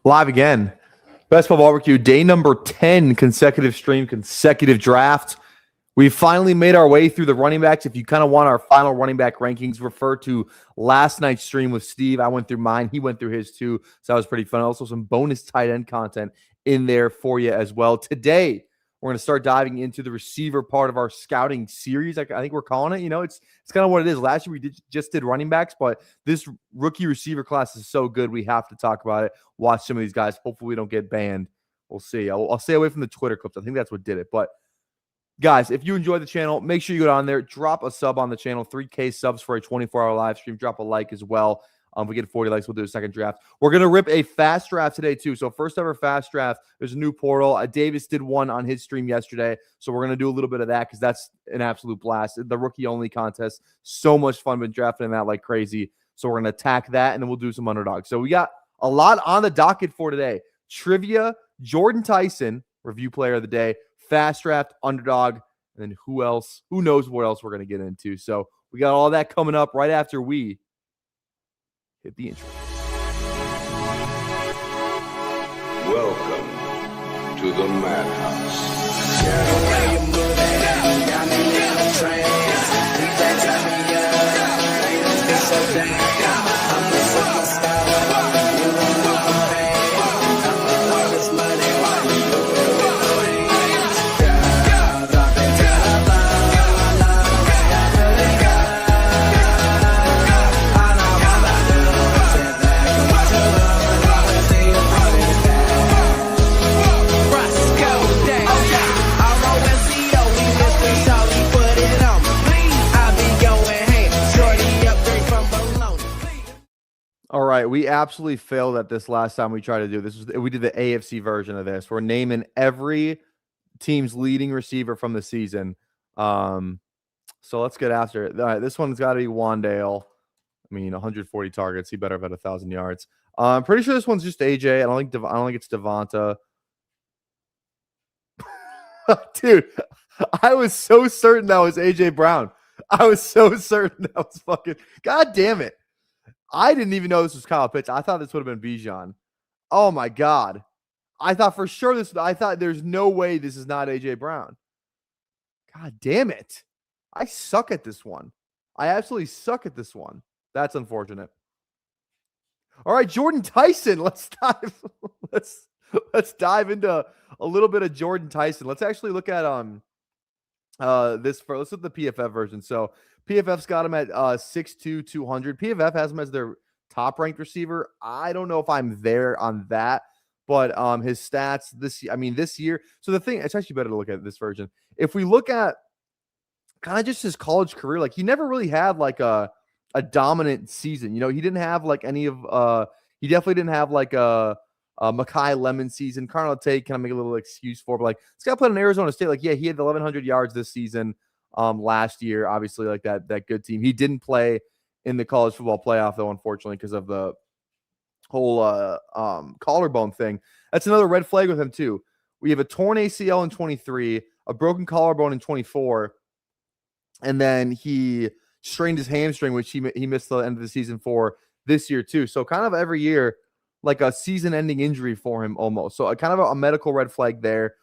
Live again. Best Ball Barbecue, day number 10, consecutive stream, consecutive draft. We finally made our way through the running backs. If you kind of want our final running back rankings, refer to last night's stream with Steve. I went through mine. He went through his too. So that was pretty fun. Also, some bonus tight end content in there for you as well. Today, we're going to start diving into the receiver part of our scouting series. I think we're calling it. You know, it's kind of what it is. Last year, we just did running backs, but this rookie receiver class is so good. We have to talk about it. Watch some of these guys. Hopefully, we don't get banned. We'll see. I'll stay away from the Twitter clips. I think that's what did it. But guys, if you enjoyed the channel, make sure you go down there, drop a sub on the channel, 3K subs for a 24-hour live stream. Drop a like as well. If we get 40 likes, we'll do a second draft. We're going to rip a fast draft today, too. So first ever fast draft. There's a new portal. Davis did one on his stream yesterday. So we're going to do a little bit of that because that's an absolute blast. The rookie-only contest. So much fun. Been drafting that like crazy. So we're going to attack that, and then we'll do some underdogs. So we got a lot on the docket for today. Trivia, Jordan Tyson, review player of the day, fast draft, underdog, and then who else? Who knows what else we're going to get into. So we got all that coming up right after we hit the intro. Welcome to the Madhouse. All right, we absolutely failed at this last time we tried to do this. We did the AFC version of this. We're naming every team's leading receiver from the season. So let's get after it. All right, this one's got to be Wandale. I mean, 140 targets. He better have had 1,000 yards. I'm pretty sure this one's just AJ. I don't think it's Devonta. Dude, I was so certain that was AJ Brown. I was so certain that was fucking. God damn it. I didn't even know this was Kyle Pitts. I thought this would have been Bijan. Oh my God. I thought for sure I thought there's no way this is not AJ Brown. God damn it. I suck at this one. I absolutely suck at this one. That's unfortunate. All right, Jordan Tyson. Let's dive into a little bit of Jordan Tyson. Let's actually look at let's look at the PFF version. So PFF's got him at 6'2", 200. PFF has him as their top-ranked receiver. I don't know if I'm there on that, but his stats this year. So the thing, it's actually better to look at this version. If we look at kind of just his college career, like he never really had like a dominant season. You know, he didn't have like any of he definitely didn't have like a Mekhi Lemon season. Carnell Tate can I make a little excuse for, but like this guy played in Arizona State. Like, yeah, he had 1,100 yards this season. Last year, obviously, like that good team. He didn't play in the college football playoff, though, unfortunately, because of the whole collarbone thing. That's another red flag with him, too. We have a torn ACL in 23, a broken collarbone in 24, and then he strained his hamstring, which he missed the end of the season for this year, too. So kind of every year, like a season-ending injury for him almost. So kind of a medical red flag there.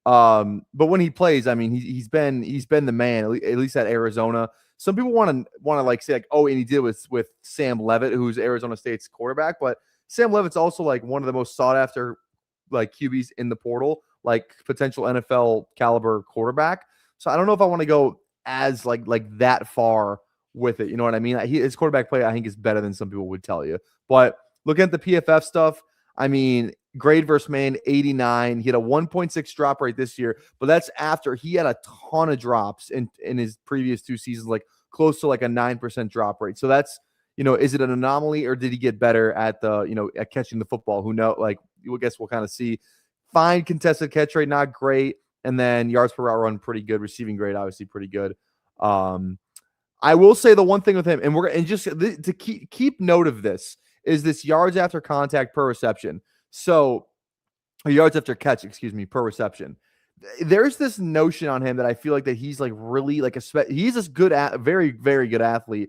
But when he plays, I mean, he's been the man, at least at Arizona. Some people want to like say like, oh, and he did with Sam Levitt, who's Arizona State's quarterback. But Sam Levitt's also like one of the most sought after like QBs in the portal, like potential NFL caliber quarterback. So I don't know if I want to go as like that far with it. You know what I mean? His quarterback play, I think, is better than some people would tell you. But looking at the PFF stuff, I mean, grade versus man, 89. He had a 1.6 drop rate this year, but that's after he had a ton of drops in his previous two seasons, like close to like a 9% drop rate. So that's, you know, is it an anomaly or did he get better at at catching the football? Who knows? Like, I guess we'll kind of see. Fine contested catch rate, not great. And then yards per route run, pretty good. Receiving grade, obviously pretty good. I will say the one thing with him, and just to keep note of this, is this yards after contact per reception. So, yards after catch, per reception. There's this notion on him that I feel like that he's like really like he's this good very, very good athlete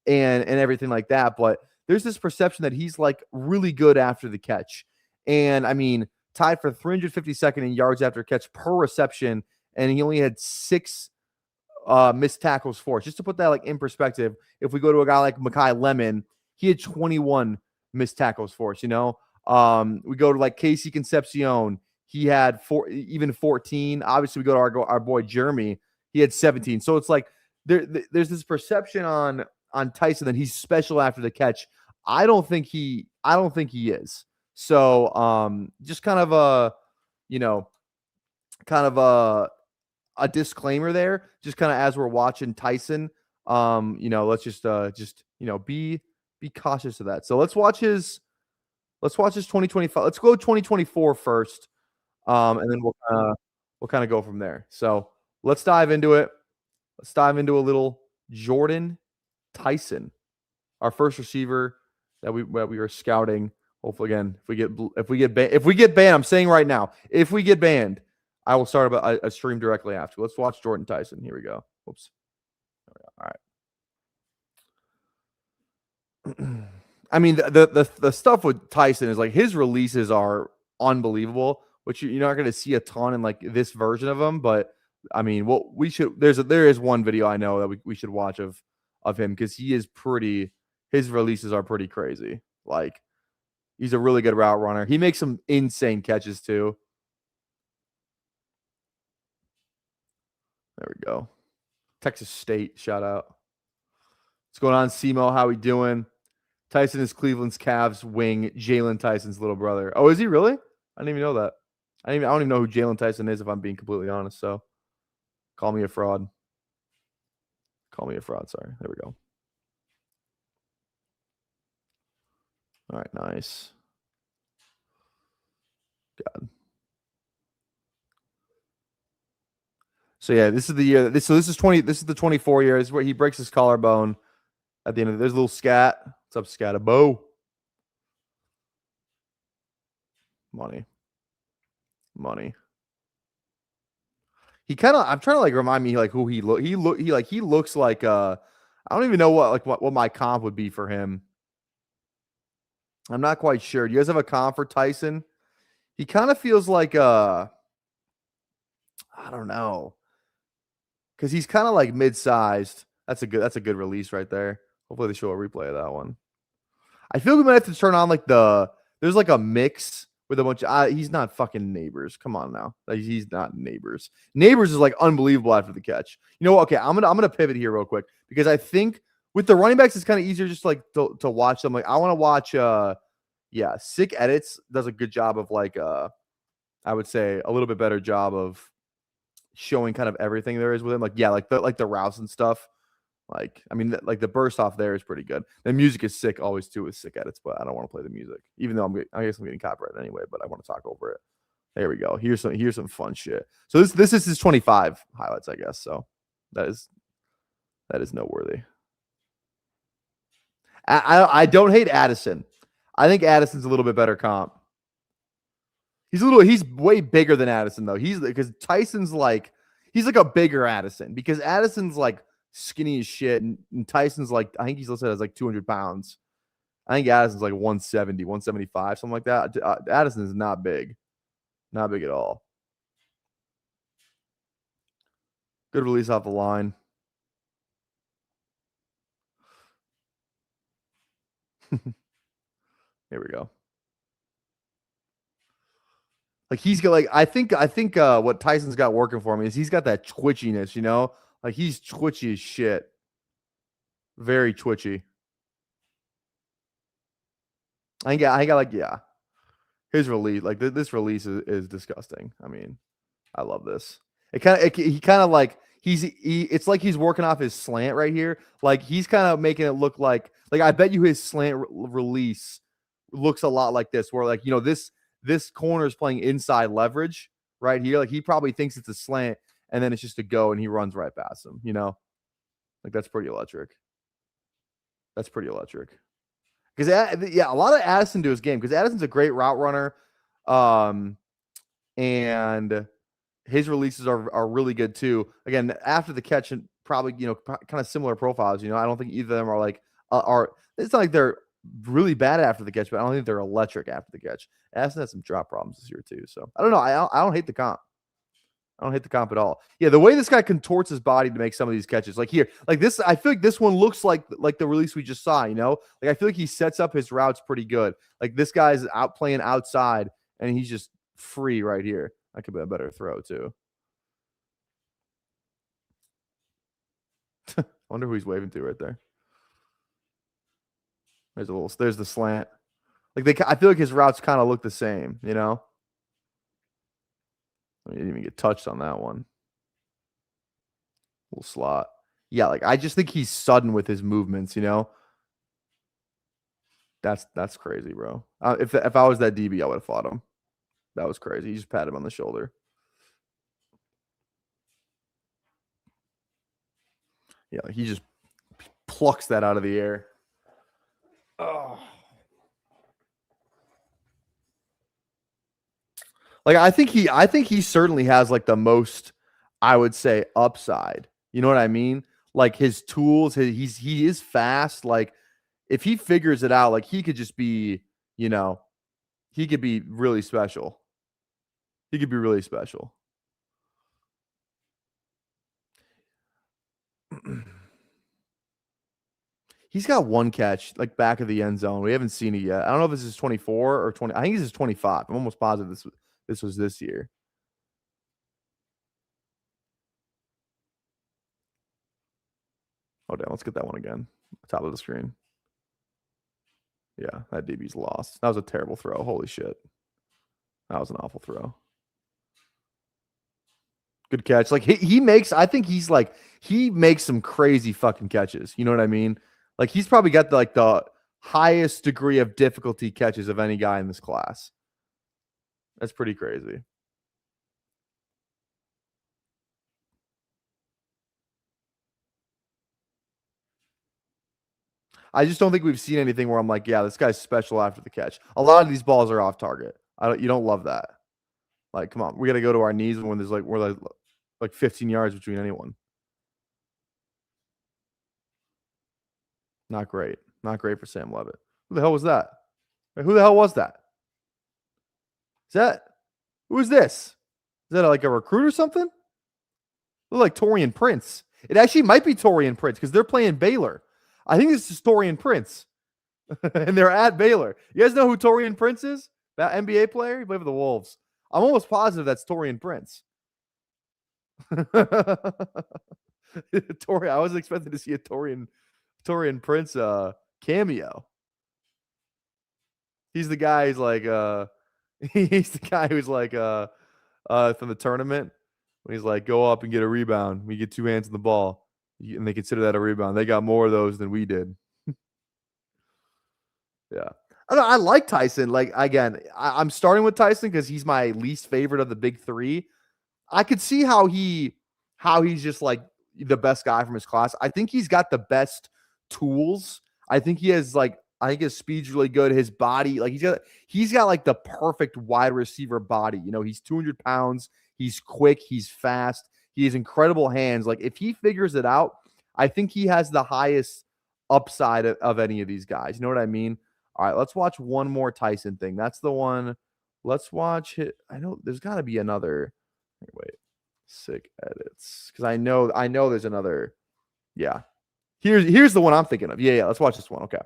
and everything like that. But there's this perception that he's like really good after the catch. And I mean, tied for 352nd in yards after catch per reception, and he only had 6 missed tackles forced. Just to put that like in perspective, if we go to a guy like Mekhi Lemon, he had 21 missed tackles forced. We go to like Casey Concepcion, he had 14. Obviously, we go to our boy Jeremy, he had 17. So it's like there's this perception on Tyson that he's special after the catch. I don't think he is. So just kind of a disclaimer there, just kind of as we're watching Tyson. Let's just be cautious of that. So let's watch his 2025. Let's go 2024 first. And then we'll kind of go from there. So let's dive into it. Let's dive into a little Jordan Tyson, our first receiver that we are scouting. Hopefully, again, if we get banned, I'm saying right now, if we get banned, I will start a stream directly after. Let's watch Jordan Tyson. Here we go. Oops. All right. I mean, the stuff with Tyson is like his releases are unbelievable, which you're not going to see a ton in like this version of him. But I mean, there is one video I know that we should watch of him, because his releases are pretty crazy. Like, he's a really good route runner. He makes some insane catches too. There we go. Texas State, shout out. What's going on, Simo? How we doing? Tyson is Cleveland's Cavs wing, Jalen Tyson's little brother. Oh, is he really? I didn't even know that. I don't even know who Jalen Tyson is, if I'm being completely honest. So call me a fraud. Sorry. There we go. All right, nice. God. So yeah, this is the year. This is 20. This is the 24 year. This is where he breaks his collarbone at the end of it. There's a little scat. What's up, Scatabo? Money. He kind of. I'm trying to like remind me like who he looks like. I don't even know what my comp would be for him. I'm not quite sure. Do you guys have a comp for Tyson? He kind of feels like I don't know, because he's kind of like mid-sized. That's a good release right there. Hopefully they show a replay of that one. I feel we might have to turn on like there's like a mix with a bunch of he's not fucking Neighbors. Come on now. Like, he's not Neighbors. Neighbors is like unbelievable after the catch. You know what? Okay, I'm gonna pivot here real quick, because I think with the running backs it's kind of easier just like to watch them. Like, I want to watch Sick Edits does a good job of like I would say a little bit better job of showing kind of everything there is with him. Like, yeah, like the routes and stuff. Like, I mean, like the burst off there is pretty good. The music is sick always too with Sick Edits, but I don't want to play the music, even though I guess I'm getting copyrighted anyway. But I want to talk over it. There we go. Here's some fun shit. So this is his 25 highlights, I guess. So that is noteworthy. I don't hate Addison. I think Addison's a little bit better comp. He's way bigger than Addison though. Because Tyson's like, he's like a bigger Addison, because Addison's like skinny as shit, and Tyson's like, I think he's listed as like 200 pounds. I think Addison's like 170, 175, something like that. Addison is not big. Not big at all. Good release off the line. Here we go. Like, he's got like I think what Tyson's got working for me is he's got that twitchiness, like he's twitchy as shit. Very twitchy. I got like, yeah. His release, like this release is disgusting. I mean, I love this. He kind of like it's like he's working off his slant right here. Like, he's kind of making it look like I bet you his slant release looks a lot like this, where like, this corner is playing inside leverage right here. Like, he probably thinks it's a slant, and then it's just a go, and he runs right past him. Like, that's pretty electric. Because a lot of Addison to his game, because Addison's a great route runner, and his releases are really good too. Again, after the catch, and probably kind of similar profiles. I don't think either of them are like it's not like they're really bad after the catch, but I don't think they're electric after the catch. Aston has some drop problems this year too, so I don't know. I don't hate the comp. I don't hate the comp at all. Yeah, the way this guy contorts his body to make some of these catches, like here, like this, I feel like this one looks like the release we just saw. You know, like I feel like he sets up his routes pretty good. Like this guy's out playing outside, and he's just free right here. That could be a better throw too. I wonder who he's waving to right there. There's the slant. Like I feel like his routes kind of look the same. You know. He didn't even get touched on that one. Little slot. Yeah, like I just think he's sudden with his movements, you know? That's crazy, bro. If I was that DB, I would have fought him. That was crazy. He just patted him on the shoulder. Yeah, like he just plucks that out of the air. Oh. Like I think he certainly has like the most, I would say, upside. You know what I mean? Like his tools, he is fast. Like if he figures it out, like he could just be, you know, he could be really special. He could be really special. He's got one catch, like back of the end zone. We haven't seen it yet. I don't know if this is 24 or 20. I think this is 25. I'm almost positive this was this year. Oh, damn. Let's get that one again. Top of the screen. Yeah, that DB's lost. That was a terrible throw. Holy shit. That was an awful throw. Good catch. Like he makes, I think he's like, he makes some crazy fucking catches. You know what I mean? Like he's probably got the highest degree of difficulty catches of any guy in this class. That's pretty crazy. I just don't think we've seen anything where I'm like, yeah, this guy's special after the catch. A lot of these balls are off target. You don't love that. Like, come on, we got to go to our knees when there's we're like 15 yards between anyone. Not great. Not great for Sam Levitt. Who the hell was that? Who the hell was that? Who is this? Is that like a recruit or something? Look like Torian Prince. It actually might be Torian Prince because they're playing Baylor. I think this is Torian Prince. And they're at Baylor. You guys know who Torian Prince is? That NBA player? He played for the Wolves. I'm almost positive that's Torian Prince. I wasn't expecting to see a Torian Prince cameo. He's the guy who's like he's the guy who's like from the tournament when he's like, go up and get a rebound. We get two hands on the ball. And they consider that a rebound. They got more of those than we did. Yeah. I like Tyson. Like, again, I'm starting with Tyson because he's my least favorite of the big three. I could see how he's just like the best guy from his class. I think he's got the best tools. I think he has I think his speed's really good. His body, like he's got like the perfect wide receiver body. You know, he's 200 pounds. He's quick. He's fast. He has incredible hands. Like if he figures it out, I think he has the highest upside of any of these guys. You know what I mean? All right, let's watch one more Tyson thing. That's the one. Let's watch it. I know there's got to be another. Wait, sick edits because I know there's another. Yeah, here's the one I'm thinking of. Yeah. Let's watch this one. Okay,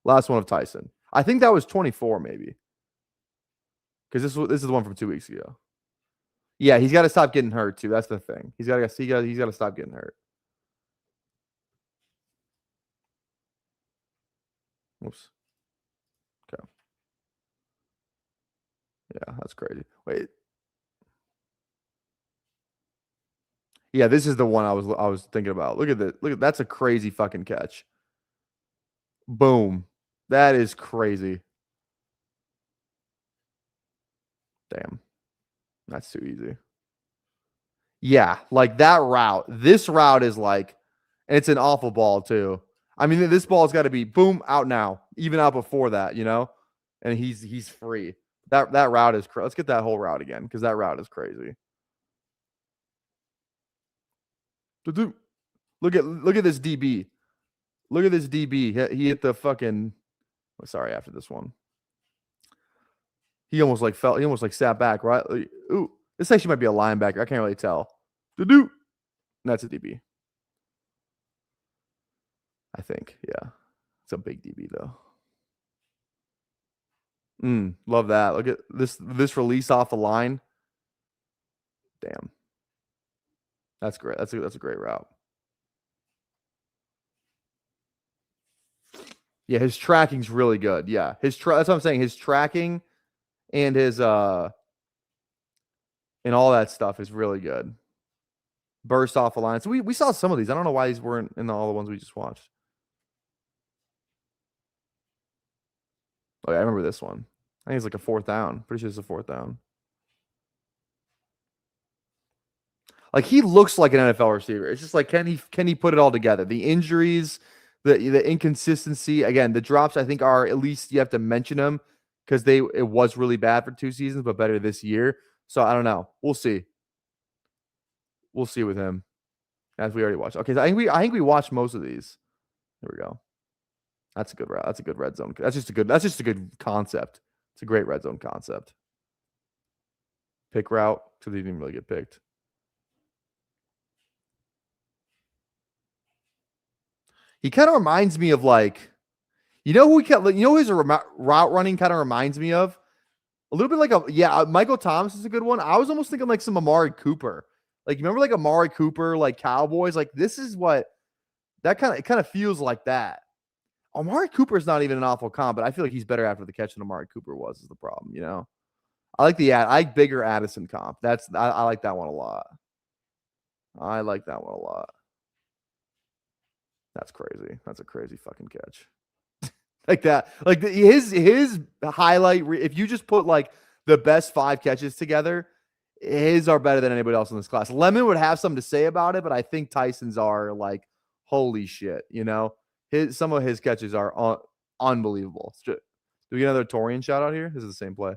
last one of Tyson. I think that was 24 maybe because this is the one from 2 weeks ago. Yeah, he's got to stop getting hurt too. That's the thing. He's got to stop getting hurt. Oops. Okay. Yeah, that's crazy. Wait. Yeah, this is the one I was thinking about. Look at that. Look at that's a crazy fucking catch. Boom. That is crazy. Damn. That's too easy. Yeah, like that route. This route is like, and it's an awful ball too. I mean, this ball's got to be boom out now, even out before that, you know. And he's free. That route is crazy. Let's get that whole route again because that route is crazy. Look at this DB. Look at this DB. He hit the fucking. Oh, sorry, after this one. He almost like fell. He almost like sat back, right? Like, ooh, this actually might be a linebacker. I can't really tell. Do. That's a DB. I think. Yeah. It's a big DB though. Love that. Look at this release off the line. Damn. That's great. That's a great route. Yeah, his tracking's really good. Yeah. That's what I'm saying. His tracking and his and all that stuff is really good. Burst off the line. So we saw some of these. I don't know why these weren't in all the ones we just watched. Oh, yeah, I remember this one. I think it's like a 4th down. Pretty sure it's a 4th down. Like he looks like an NFL receiver. It's just like can he put it all together? The injuries, the inconsistency. Again, the drops I think are at least you have to mention them because it was really bad for 2 seasons, but better this year. So I don't know. We'll see. We'll see with him as we already watched. Okay, so I think we watched most of these. There we go. That's a good route. That's a good red zone. That's just a good concept. It's a great red zone concept. Pick route because he didn't really get picked. He kind of reminds me of like, you know who his route running kind of reminds me of? A little bit like Michael Thomas is a good one. I was almost thinking like some Amari Cooper. Like, you remember like Amari Cooper, like Cowboys? Like, this is what that kind of feels like that. Amari Cooper is not even an awful comp, but I feel like he's better after the catch than Amari Cooper was, is the problem, you know? I like bigger Addison comp. I like that one a lot. I like that one a lot. That's crazy. That's a crazy fucking catch. Like that. Like his highlight, if you just put like the best 5 catches together, his are better than anybody else in this class. Lemon would have something to say about it, but I think Tyson's are like, holy shit, you know? Some of his catches are unbelievable. Do we get another Torian shout out here? This is the same play.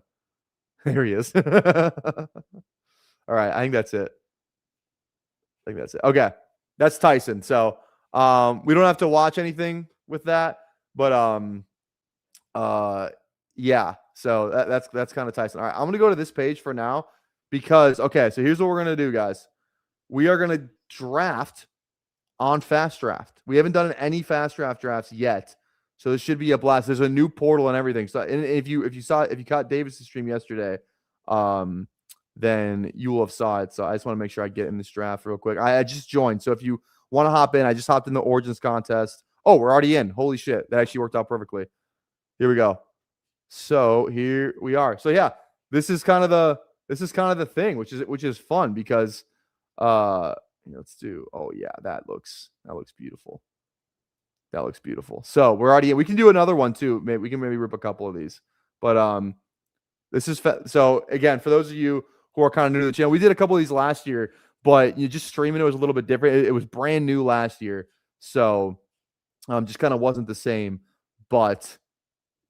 There he is. All right, I think that's it. Okay, that's Tyson. So we don't have to watch anything with that, but yeah. So that's kind of Tyson. All right, I'm gonna go to this page for now because okay. So here's what we're gonna do, guys. We are gonna draft on Fast Draft. We haven't done any Fast Draft drafts yet, so this should be a blast. There's a new portal and everything. So, and if you caught Davis's stream yesterday, then you will have saw it. So I just want to make sure I get in this draft real quick. I just joined, so if you want to hop in, I just hopped in the Origins contest. Oh, we're already in. Holy shit, that actually worked out perfectly. Here we go. So here we are. So yeah, this is kind of the thing, which is fun because let's do. Oh yeah, that looks beautiful. That looks beautiful. So we're already. We can do another one too. Maybe we can rip a couple of these. But this is so again for those of you who are kind of new to the channel, we did a couple of these last year, but you just streaming it was a little bit different. It was brand new last year, so just kind of wasn't the same. But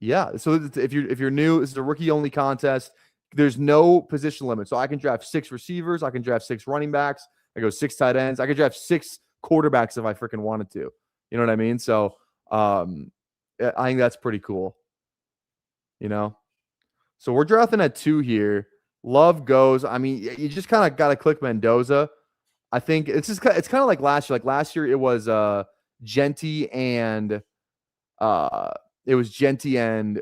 yeah, so if you're new, this is a rookie only contest. There's no position limit, so I can draft 6 receivers, I can draft 6 running backs. I go 6 tight ends. I could draft 6 quarterbacks if I freaking wanted to. You know what I mean? So I think that's pretty cool. You know? So we're drafting at 2 here. Love goes. I mean, you just kind of got to click Mendoza. I think it's kind of like last year. Like last year it was Genty and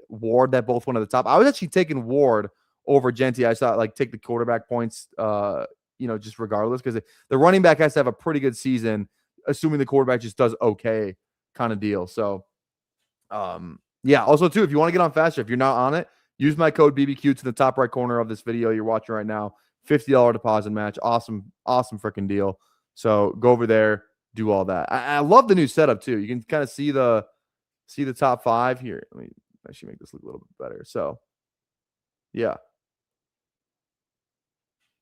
Ward that both went at the top. I was actually taking Ward over Genty. I thought like take the quarterback points just regardless, because the running back has to have a pretty good season, assuming the quarterback just does okay kind of deal. So, yeah. Also, too, if you want to get on faster, if you're not on it, use my code BBQ to the top right corner of this video you're watching right now. $50 deposit match. Awesome freaking deal. So go over there, do all that. I love the new setup too. You can kind of see the top 5 here. Let me actually make this look a little bit better. So, yeah.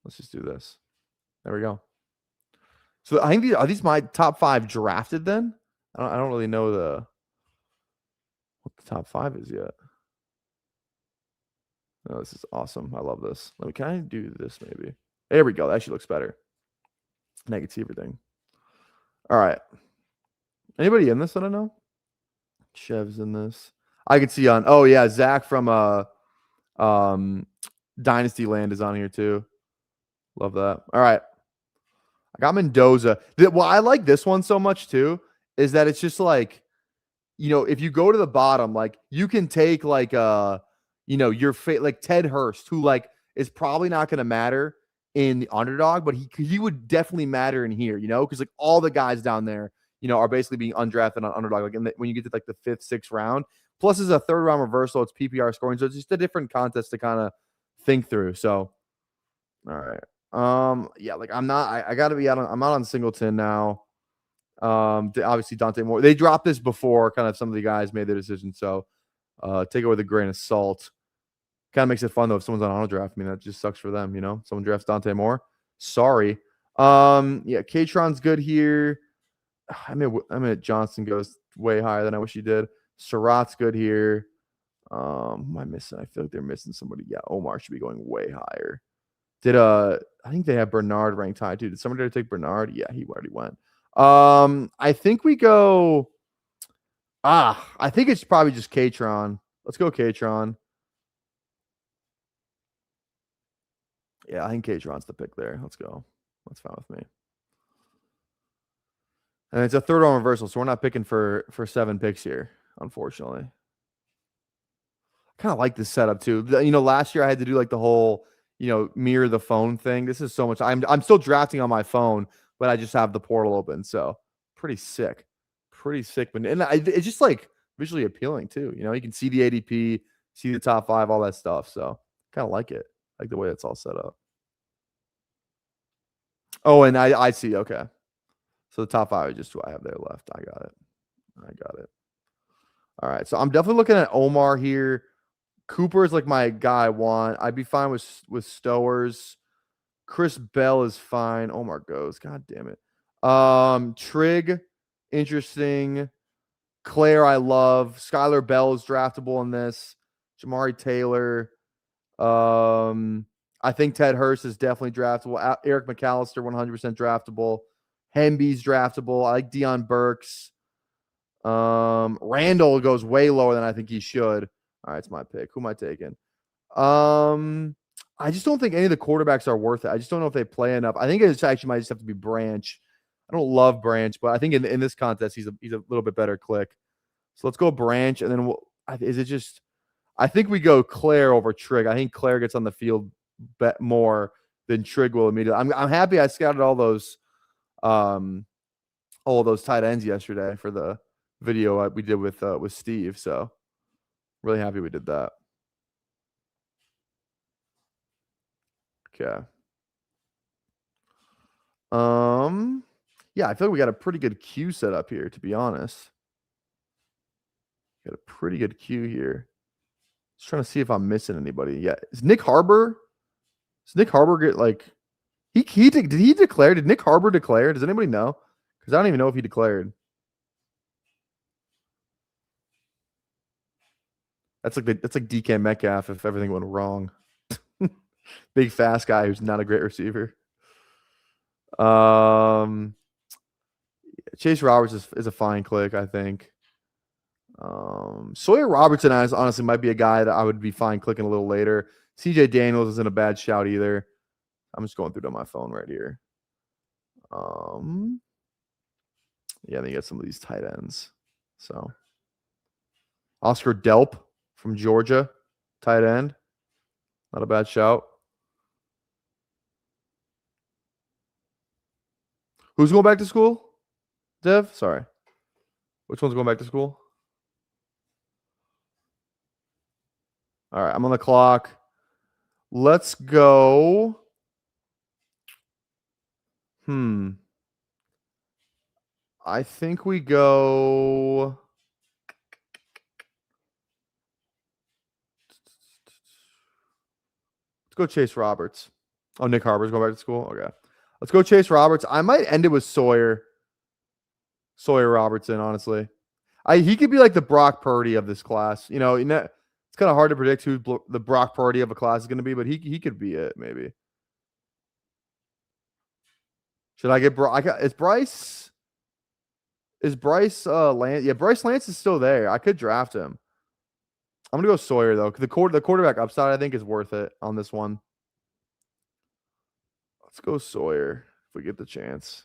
Let's just do this. There we go. So I think are these my top 5 drafted then? I don't really know what the top 5 is yet. Oh, this is awesome. I love this. Can I do this maybe? There we go. That actually looks better. And I can see everything. All right. Anybody in this that I know? Chev's in this. I could see on. Oh yeah, Zach from Dynasty Land is on here too. Love that. All right, I got Mendoza. Well, I like this one so much too. Is that it's just like, if you go to the bottom, like you can take like your like Ted Hurst, who like is probably not going to matter in the underdog, but he would definitely matter in here, because like all the guys down there, are basically being undrafted on underdog. Like when you get to like the 5th, 6th round, plus it's a 3rd round reversal, it's PPR scoring, so it's just a different contest to kind of think through. So, all right, yeah, like I'm not, I got to be out on, I'm out on Singleton now. Obviously Dante Moore. They dropped this before kind of some of the guys made their decision, so take it with a grain of salt. Kind of makes it fun though if someone's on auto draft. I mean, that just sucks for them, Someone drafts Dante Moore. Sorry. Yeah, Katron's good here. I mean Johnson goes way higher than I wish he did. Surratt's good here. Who am I missing? I feel like they're missing somebody. Yeah, Omar should be going way higher. I think they have Bernard ranked high too. Did somebody take Bernard? Yeah, he already went. I think we go. I think it's probably just Katron. Let's go Katron. Yeah, I think Katron's the pick there. Let's go. That's fine with me. And it's a 3rd round reversal, so we're not picking for 7 picks here, unfortunately. I kind of like this setup too. Last year I had to do like the whole, mirror the phone thing. This is so much. I'm still drafting on my phone, but I just have the portal open. So pretty sick. But it's just like visually appealing too. You can see the ADP, see the top 5, all that stuff. So kind of like it. Like the way it's all set up. Oh, and I see. Okay. So the top 5 is just who I have there left. I got it. All right. So I'm definitely looking at Omar here. Cooper is like my guy I want. I'd be fine with Stowers. Chris Bell is fine. Omar goes. God damn it. Trig, interesting. Claire, I love. Skylar Bell is draftable in this. Jamari Taylor. I think Ted Hurst is definitely draftable. Eric McAllister, 100% draftable. Hemby's draftable. I like Deion Burks. Randall goes way lower than I think he should. All right, it's my pick. Who am I taking? I just don't think any of the quarterbacks are worth it. I just don't know if they play enough. I think it actually might just have to be Branch. I don't love Branch, but I think in this contest he's a little bit better click. So let's go Branch, and then is it just? I think we go Claire over Trig. I think Claire gets on the field more than Trig will immediately. I'm happy I scouted all those tight ends yesterday for the video we did with Steve. So really happy we did that. Okay. Yeah, I feel like we got a pretty good queue set up here, to be honest. Got a pretty good queue here. Just trying to see if I'm missing anybody. Yeah, is Nick Harbor? Does Nick Harbor get like did he declare? Did Nick Harbor declare? Does anybody know? Because I don't even know if he declared. That's like DK Metcalf if everything went wrong. Big fast guy who's not a great receiver. Chase Roberts is a fine click, I think. Sawyer Robertson honestly might be a guy that I would be fine clicking a little later. CJ Daniels isn't a bad shout either. I'm just going through to my phone right here. Yeah, they get some of these tight ends. So Oscar Delp from Georgia, tight end. Not a bad shout. Who's going back to school? Dev? Sorry. Which one's going back to school? All right, I'm on the clock. Let's go. I think we go. Let's go Chase Roberts. Oh, Nick Harbor's going back to school? Okay. Let's go Chase Roberts. I might end it with Sawyer Robertson, honestly. He could be like the Brock Purdy of this class. It's kind of hard to predict who the Brock Purdy of a class is going to be, but he could be it, maybe. Should I get Bryce? Is Bryce? Is Bryce Lance? Yeah, Bryce Lance is still there. I could draft him. I'm gonna go Sawyer though. The quarterback upside I think is worth it on this one. Let's go Sawyer if we get the chance.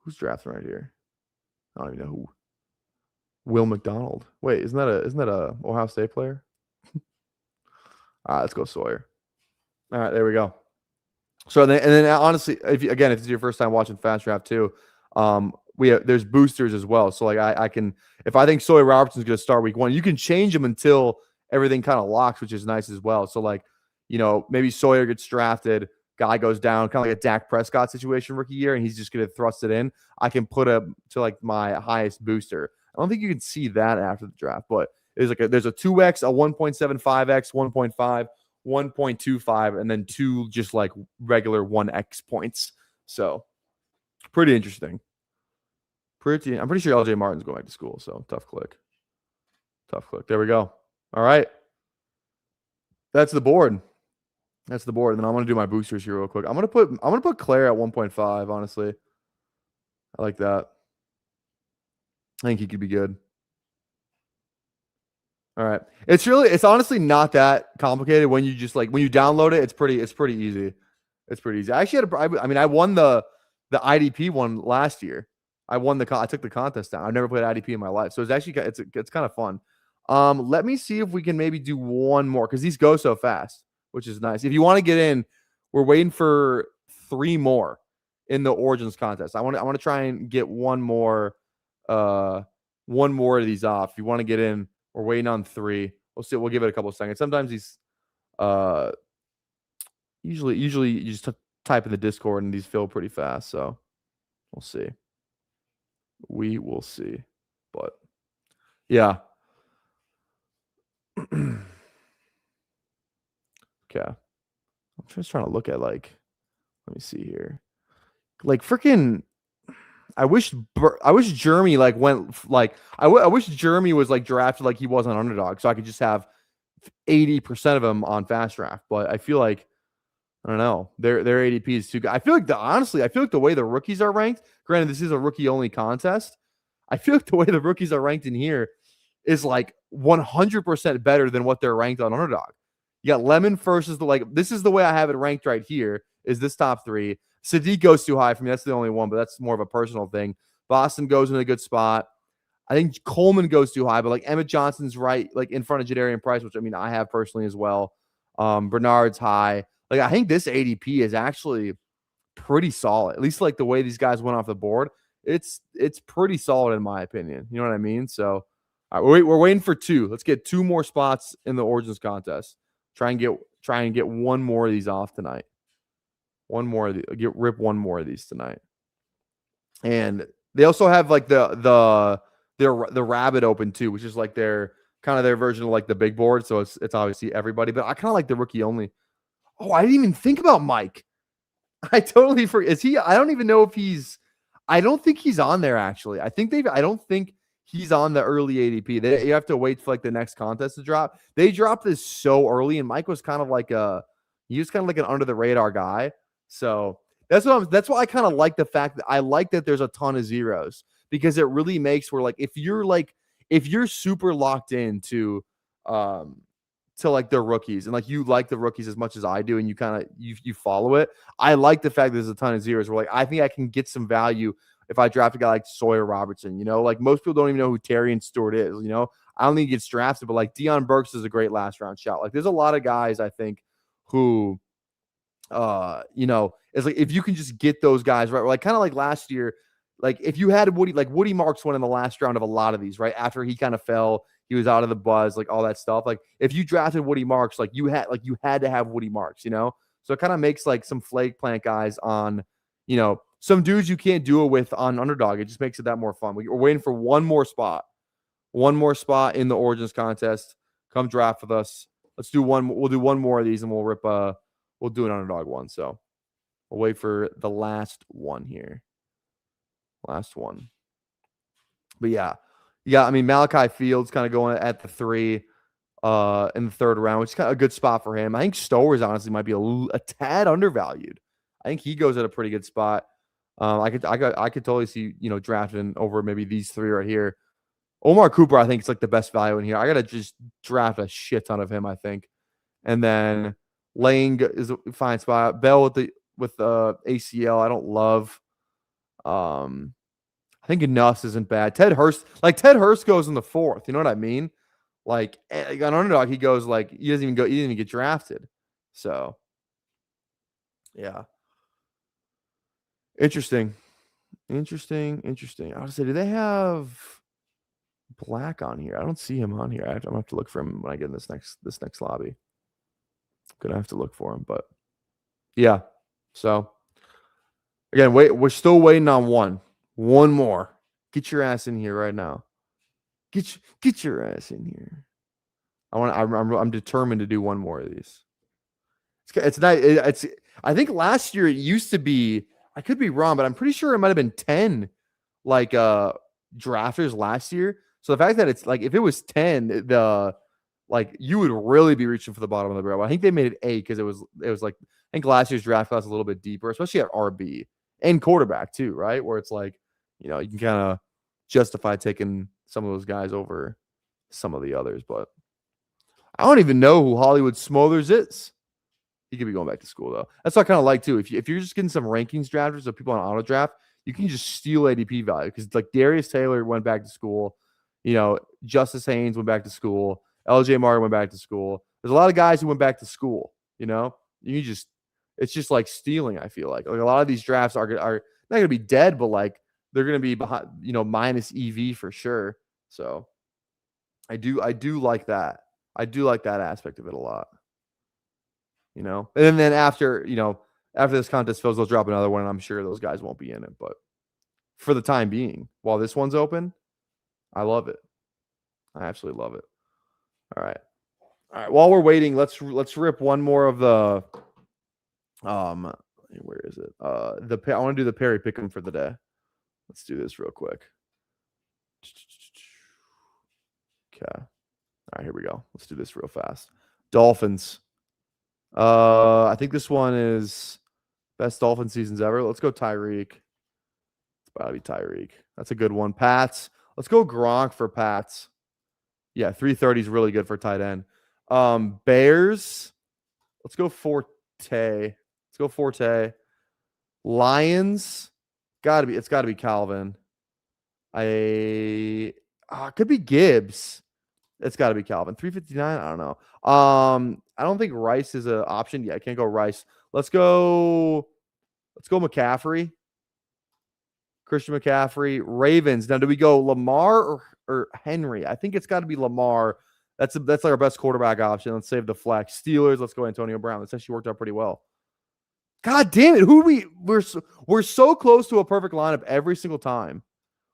Who's drafting right here? I don't even know who. Will McDonald. Wait, isn't that a Ohio State player? All right, let's go Sawyer. All right, there we go. So then honestly, if it's your first time watching Fast Draft too, there's boosters as well. So like I can, if I think Sawyer Robertson's going to start week 1, you can change him until everything kind of locks, which is nice as well. So like, maybe Sawyer gets drafted, guy goes down, kind of like a Dak Prescott situation rookie year, and he's just going to thrust it in. I can put him to like my highest booster. I don't think you can see that after the draft, but there's a 2x, a 1.75x, 1.5. 1.25 and then 2 just like regular 1x points. So pretty interesting. I'm pretty sure LJ Martin's going back to school. So tough click. There we go. All right. That's the board. And then I'm going to do my boosters here real quick. I'm going to put Claire at 1.5. Honestly, I like that. I think he could be good. All right. It's honestly not that complicated when you just when you download it, it's pretty easy. It's pretty easy. I actually I won the IDP one last year. I took the contest down. I've never played IDP in my life. So it's kind of fun. Let me see if we can maybe do one more because these go so fast, which is nice. If you want to get in, we're waiting for 3 more in the Origins contest. I want to try and get one more of these off. If you want to get in, we're waiting on 3. We'll see. We'll give it a couple of seconds. Sometimes these, usually you just type in the Discord and these fill pretty fast. So we'll see. We will see. But yeah. Okay. I'm just trying to look at let me see here. Freaking. I wish Jeremy went I wish Jeremy was drafted like he was on Underdog, so I could just have 80% of them on Fast Draft. But I feel like I don't know, their ADP is too good. I feel like the way the rookies are ranked. Granted, this is a rookie only contest. I feel like the way the rookies are ranked in here is 100% better than what they're ranked on Underdog. You got Lemon first is this is the way I have it ranked right here. Is this top 3? Sadiq goes too high for me. That's the only one, but that's more of a personal thing. Boston goes in a good spot. I think Coleman goes too high, but Emmett Johnson's right, in front of Jadarian Price, which I have personally as well. Bernard's high. I think this ADP is actually pretty solid. At least the way these guys went off the board, it's pretty solid in my opinion. You know what I mean? So we're waiting for 2. Let's get 2 more spots in the Origins contest. Try and get one more of these off tonight. Rip one more of these tonight. And they also have the Rabbit open too, which is their kind of their version of the big board. So it's obviously everybody, but I kind of like the rookie only. Oh, I didn't even think about Mike. I totally forget. Is he? I don't even know if he's. I don't think he's on there actually. I don't think he's on the early ADP. You have to wait for the next contest to drop. They dropped this so early, and Mike was kind of he was kind of an under the radar guy. So that's why I kind of like the fact that I like that there's a ton of zeros because it really makes where if you're super locked into the rookies and you like the rookies as much as I do and you kind of you follow it. I like the fact that there's a ton of zeros where I think I can get some value if I draft a guy like Sawyer Robertson. Most people don't even know who Terrian Stewart is. I don't think he gets drafted, but Deion Burks is a great last round shot. There's a lot of guys I think who it's if you can just get those guys right, kind of last year, if you had Woody Marks went in the last round of a lot of these, right? After he kind of fell, he was out of the buzz, all that stuff. If you drafted Woody Marks, you had to have Woody Marks, so it kind of makes some flake plant guys on, some dudes you can't do it with on Underdog. It just makes it that more fun. We're waiting for one more spot in the Origins contest. Come draft with us. Let's do one. We'll do one more of these and we'll rip we'll do an Underdog one. So we'll wait for the last one here. Last one. But yeah. Malachi Fields kind of going at the 3 in the 3rd round, which is kind of a good spot for him. I think Stowers honestly might be a tad undervalued. I think he goes at a pretty good spot. I could totally see, drafting over maybe these three right here. Omar Cooper, I think it's like the best value in here. I gotta just draft a shit ton of him, I think. And then Lang is a fine spot. Bell with the ACL, I don't love. I think Nuss isn't bad. Ted Hurst goes in the 4th. You know what I mean? Like on Underdog, he goes like he didn't even get drafted. So yeah. Interesting. I was gonna say, do they have Black on here? I don't see him on here. I'm gonna have to look for him when I get in this next lobby. I'm gonna have to look for him, but yeah. So again, we're still waiting on one more. Get your ass in here right now. Get your ass in here. I'm determined to do one more of these. It's not. It's. I think last year it used to be. I could be wrong, but I'm pretty sure it might have been 10, like drafters last year. So the fact that it's like if it was 10, you would really be reaching for the bottom of the barrel. I think they made it 8 because it was like I think last year's draft class was a little bit deeper, especially at RB and quarterback too, right? Where it's like you can kind of justify taking some of those guys over some of the others, but I don't even know who Hollywood Smothers is. He could be going back to school though. That's what I kind of like too. If you're just getting some rankings drafters of people on auto draft, you can just steal ADP value because like Darius Taylor went back to school, Justice Haynes went back to school, LJ Martin went back to school. There's a lot of guys who went back to school. It's just like stealing. I feel like a lot of these drafts are not going to be dead, but like they're going to be behind, minus EV for sure. So I do like that. I do like that aspect of it a lot. And then after this contest fills, they'll drop another one, and I'm sure those guys won't be in it. But for the time being, while this one's open, I love it. I absolutely love it. All right. While we're waiting, let's rip one more of the where is it? I want to do the Perry Pick'em for the day. Let's do this real quick. Okay. All right, here we go. Let's do this real fast. Dolphins. I think this one is best Dolphin seasons ever. Let's go Tyreek. It's about to be Tyreek. That's a good one. Pats. Let's go Gronk for Pats. Yeah, 330 is really good for tight end. Bears. Let's go Forte. Lions. It's gotta be Calvin. It could be Gibbs. It's got to be Calvin. 359. I don't know. I don't think Rice is an option. Yeah, I can't go Rice. Let's go McCaffrey. Christian McCaffrey. Ravens. Now, do we go Lamar or Henry? I think it's got to be Lamar. That's like our best quarterback option. Let's save the flex. Steelers. Let's go Antonio Brown. That's actually worked out pretty well. God damn it! We're so close to a perfect lineup every single time.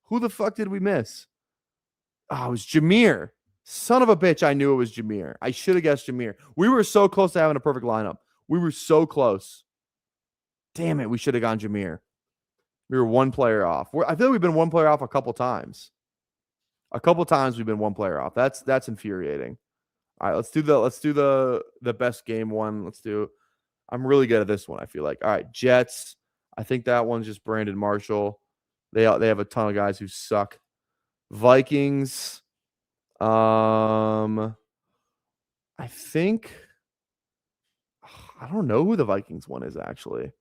Who the fuck did we miss? Oh, it was Jameer. Son of a bitch, I knew it was Jameer. I should have guessed Jameer. We were so close to having a perfect lineup. We were so close. Damn it, we should have gone Jameer. We were one player off. I feel like we've been one player off a couple times. A couple times we've been one player off. That's infuriating. All right, let's do the best game one. I'm really good at this one, I feel like. All right, Jets. I think that one's just Brandon Marshall. They have a ton of guys who suck. Vikings. I think I don't know who the Vikings one is actually.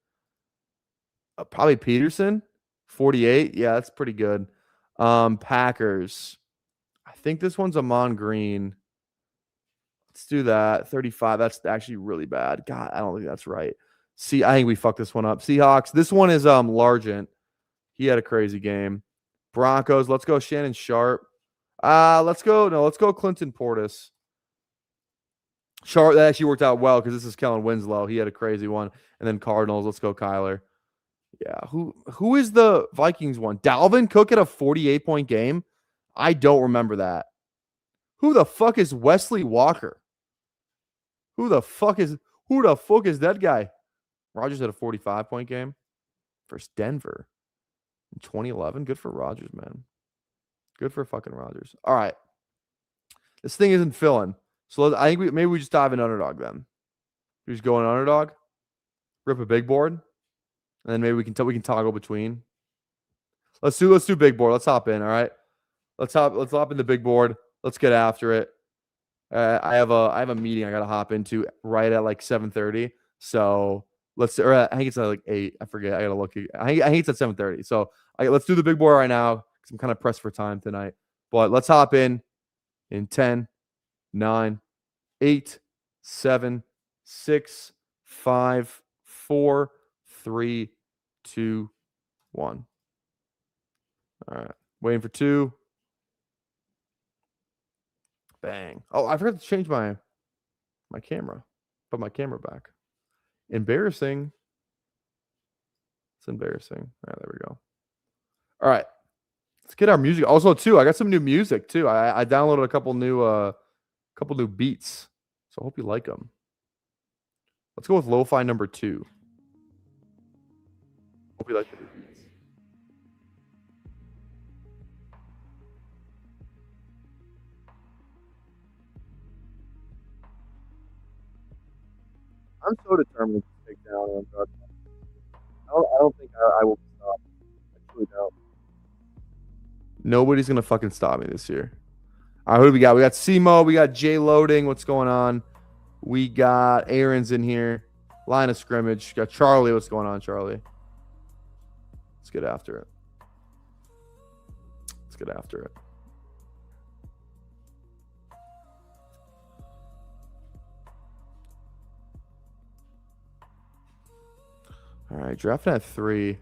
Probably Peterson, 48. Yeah, that's pretty good. Packers. I think this one's Amon Green. Let's do that. 35. That's actually really bad. God, I don't think that's right. I think we fucked this one up. Seahawks. This one is Largent. He had a crazy game. Broncos. Let's go Shannon Sharp. Let's go Clinton Portis. Sharp, that actually worked out well because this is Kellen Winslow. He had a crazy one. And then Cardinals. Let's go Kyler. Yeah. Who is the Vikings one? Dalvin Cook had a 48-point game? I don't remember that. Who the fuck is Wesley Walker? Who the fuck is that guy? Rodgers had a 45-point game versus Denver in 2011. Good for Rodgers, man. Good for fucking Rodgers. All right. This thing isn't filling. So I think maybe we just dive in underdog then. We just go in underdog. Rip a big board. And then maybe we can toggle between. Let's do big board. Let's hop in. All right. Let's hop in the big board. Let's get after it. I have a meeting I gotta hop into right at like 7:30. So I think it's at like 8. I forget. I gotta look. I think it's at 7:30. So let's do the big board right now because I'm kind of pressed for time tonight. But let's hop in 10, 9, 8, 7, 6, 5, 4, 3, 2, 1. All right. Waiting for 2. Bang. Oh, I forgot to change my camera. Put my camera back. Embarrassing. It's embarrassing. All right, there we go. All right. Let's get our music. Also, too, I got some new music, too. I downloaded a couple new beats. So I hope you like them. Let's go with Lo-Fi number 2. Hope you like the new beats. I'm so determined to take down Android. I don't think I will stop. I truly don't. Nobody's gonna fucking stop me this year. All right, who do we got? We got Simo. We got Jay loading. What's going on? We got Aaron's in here. Line of scrimmage. Got Charlie. What's going on, Charlie? Let's get after it. Let's get after it. All right, drafting at 3.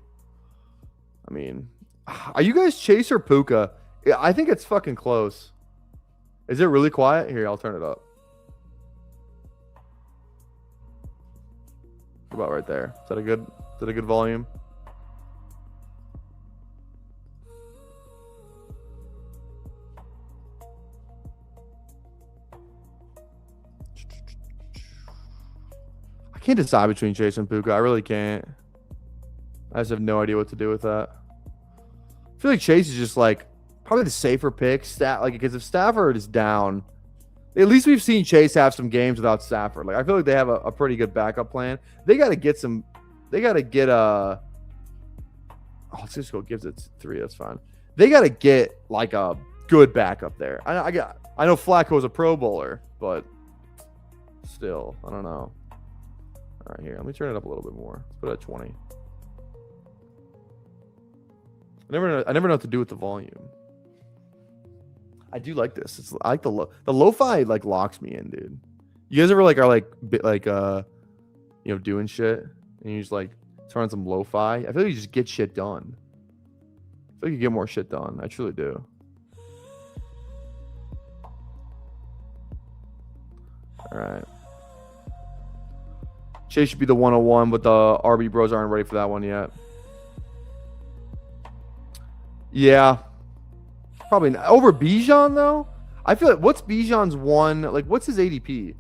I mean, are you guys Chase or Puka? I think it's fucking close. Is it really quiet? Here, I'll turn it up. About right there. Is that a good volume? I can't decide between Chase and Puka. I really can't. I just have no idea what to do with that. I feel like Chase is just like probably the safer pick. Because if Stafford is down, at least we've seen Chase have some games without Stafford. Like I feel like they have a pretty good backup plan. They got to get some. They got to get a. Oh, let's just go gives it 3. That's fine. They got to get like a good backup there. I know Flacco's a Pro Bowler, but still, I don't know. All right, here. Let me turn it up a little bit more. Let's put it at 20. I never know what to do with the volume. I do like this. I like the lo-fi like locks me in, dude. You guys ever are doing shit and you just like turn on some lo-fi? I feel like you just get shit done. I feel like you get more shit done. I truly do. All right. Chase should be the 101, but the RB bros aren't ready for that one yet. Yeah. Probably not. Over Bijan, though? I feel like what's Bijan's one? Like, what's his ADP?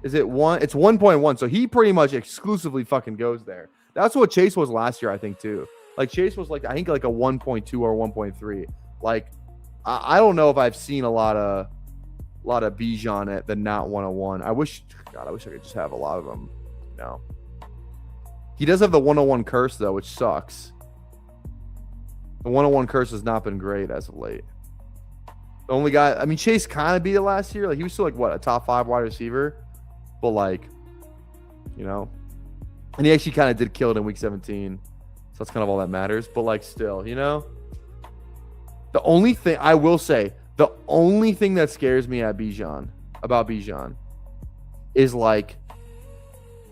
Is it 1? It's 1.1. So he pretty much exclusively fucking goes there. That's what Chase was last year, I think, too. Like, Chase was like, I think like a 1.2 or 1.3. Like, I don't know if I've seen a lot of Bijan at the not 101. I wish I could just have a lot of them. No. He does have the 101 curse, though, which sucks. The 101 curse has not been great as of late. The only guy, I mean, Chase kind of beat it last year. Like, he was still like, what, a top 5 wide receiver? But, like, you know. And he actually kind of did kill it in week 17. So that's kind of all that matters. But, like, still, you know. The only thing, I will say, the only thing that scares me about Bijan is, like,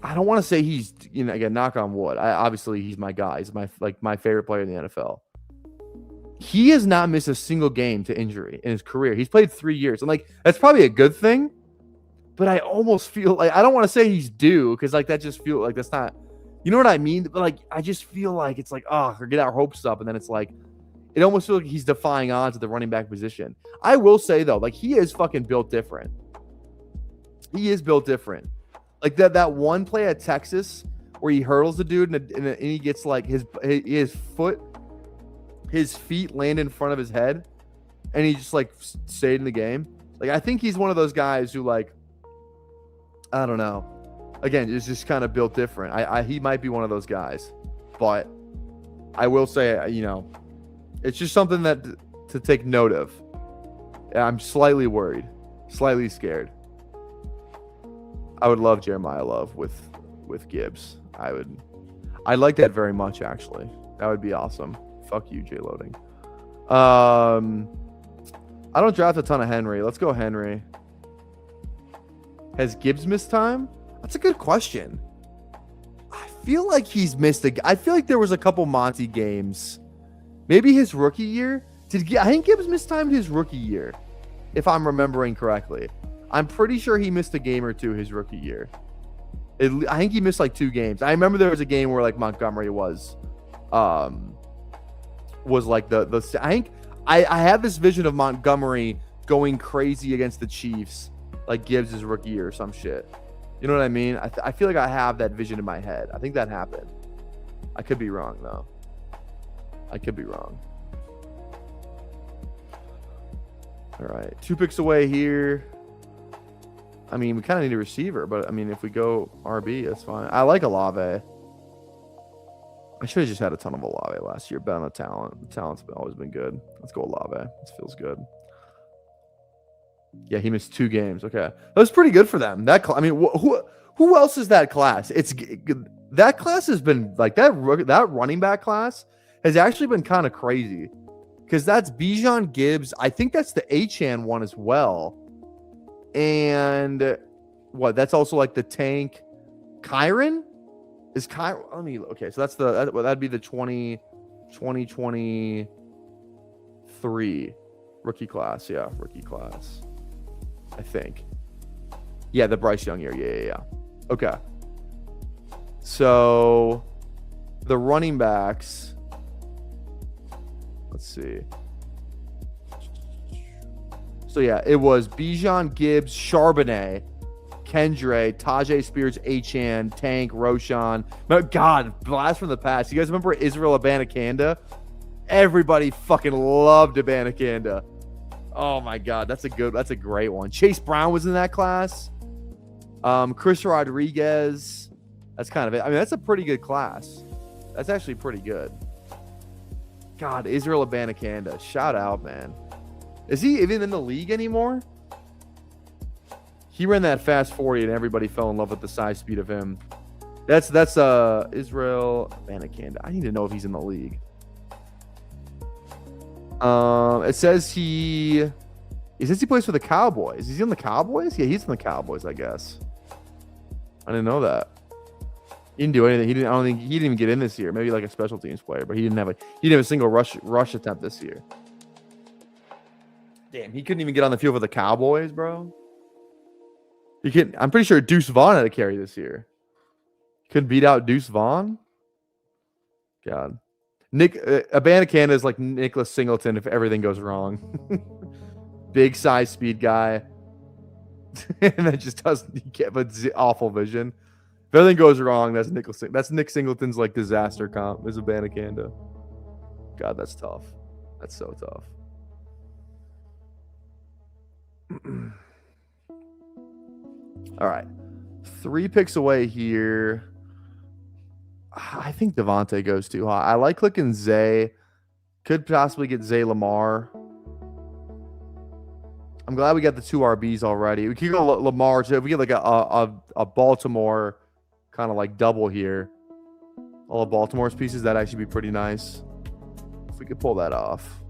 I don't want to say he's, you know, again, knock on wood. Obviously, he's my guy. He's my favorite player in the NFL. He has not missed a single game to injury in his career. He's played 3 years. And, like, that's probably a good thing. But I almost feel like, I don't want to say he's due because, like, that just feels like that's not, you know what I mean? But, like, I just feel like it's like, or get our hopes up. And then it's like, it almost feels like he's defying odds at the running back position. I will say, though, like, he is fucking built different. He is built different. Like, that one play at Texas where he hurdles the dude and he gets, like, his feet land in front of his head and he just, like, stayed in the game. Like, I think he's one of those guys who, like, I don't know. Again, it's just kind of built different. He might be one of those guys. but I will say, it's just something that to take note of. I'm slightly worried, slightly scared. I would love Jeremiah Love with Gibbs. I'd like that very much, actually. That would be awesome. Fuck you, J Loading. I don't draft a ton of Henry. Let's go Henry. Has Gibbs missed time? That's a good question. I feel like he's missed I feel like there was a couple Monty games. Maybe his rookie year. I think Gibbs missed time his rookie year, if I'm remembering correctly. I'm pretty sure he missed a game or two his rookie year. I think he missed like 2 games. I remember there was a game where like Montgomery was like the I think I have this vision of Montgomery going crazy against the Chiefs like Gibbs' rookie year or some shit. You know what I mean? I feel like I have that vision in my head. I think that happened. I could be wrong though. I could be wrong. All right, 2 picks away here. I mean, we kind of need a receiver, but I mean, if we go RB, that's fine. I like Olave. I should have just had a ton of Olave last year. Bet on the talent. The talent's always been good. Let's go Olave. This feels good. Yeah, he missed 2 games. Okay, that was pretty good for them. I mean, who else is that class? That class has been like that running back class has actually been kind of crazy because that's Bijan, Gibbs. I think that's the Achane one as well. And what? That's also like the tank. Kyron is Kyron. Okay, so that'd be the 2023 rookie class. Yeah, rookie class. I think. Yeah, the Bryce Young year. Yeah. Okay. So the running backs. Let's see. So yeah, it was Bijan, Gibbs, Charbonnet, Kendre, Tajay Spears, Achane, Tank, Roshan. God, blast from the past. You guys remember Israel Abanikanda? Everybody fucking loved Abanikanda. Oh my God, that's a great one. Chase Brown was in that class. Chris Rodriguez. That's kind of it. I mean, that's a pretty good class. That's actually pretty good. God, Israel Abanikanda. Shout out, man. Is he even in the league anymore? He ran that fast 40 and everybody fell in love with the size speed of him. That's Israel Abanikanda. I need to know if he's in the league. It says he plays for the Cowboys. Is he on the Cowboys? Yeah, he's in the Cowboys, I guess. I didn't know that. He didn't do anything. He didn't even get in this year. Maybe like a special teams player, but he didn't have a single rush attempt this year. Damn, he couldn't even get on the field for the Cowboys, bro. I'm pretty sure Deuce Vaughn had a carry this year. Couldn't beat out Deuce Vaughn. God, Abanikanda is like Nicholas Singleton if everything goes wrong. Big size, speed guy, and then just doesn't get but awful vision. If everything goes wrong, that's Nick Singleton's like disaster comp. Is Abanikanda. God, that's tough. That's so tough. All right, 3 picks away here. I think Devontae goes too high. I like clicking Zay. Could possibly get Zay Lamar. I'm glad we got the 2 RBs already. We could go Lamar too. If we get like a Baltimore kind of like double here, all of Baltimore's pieces, that'd actually be pretty nice if we could pull that off.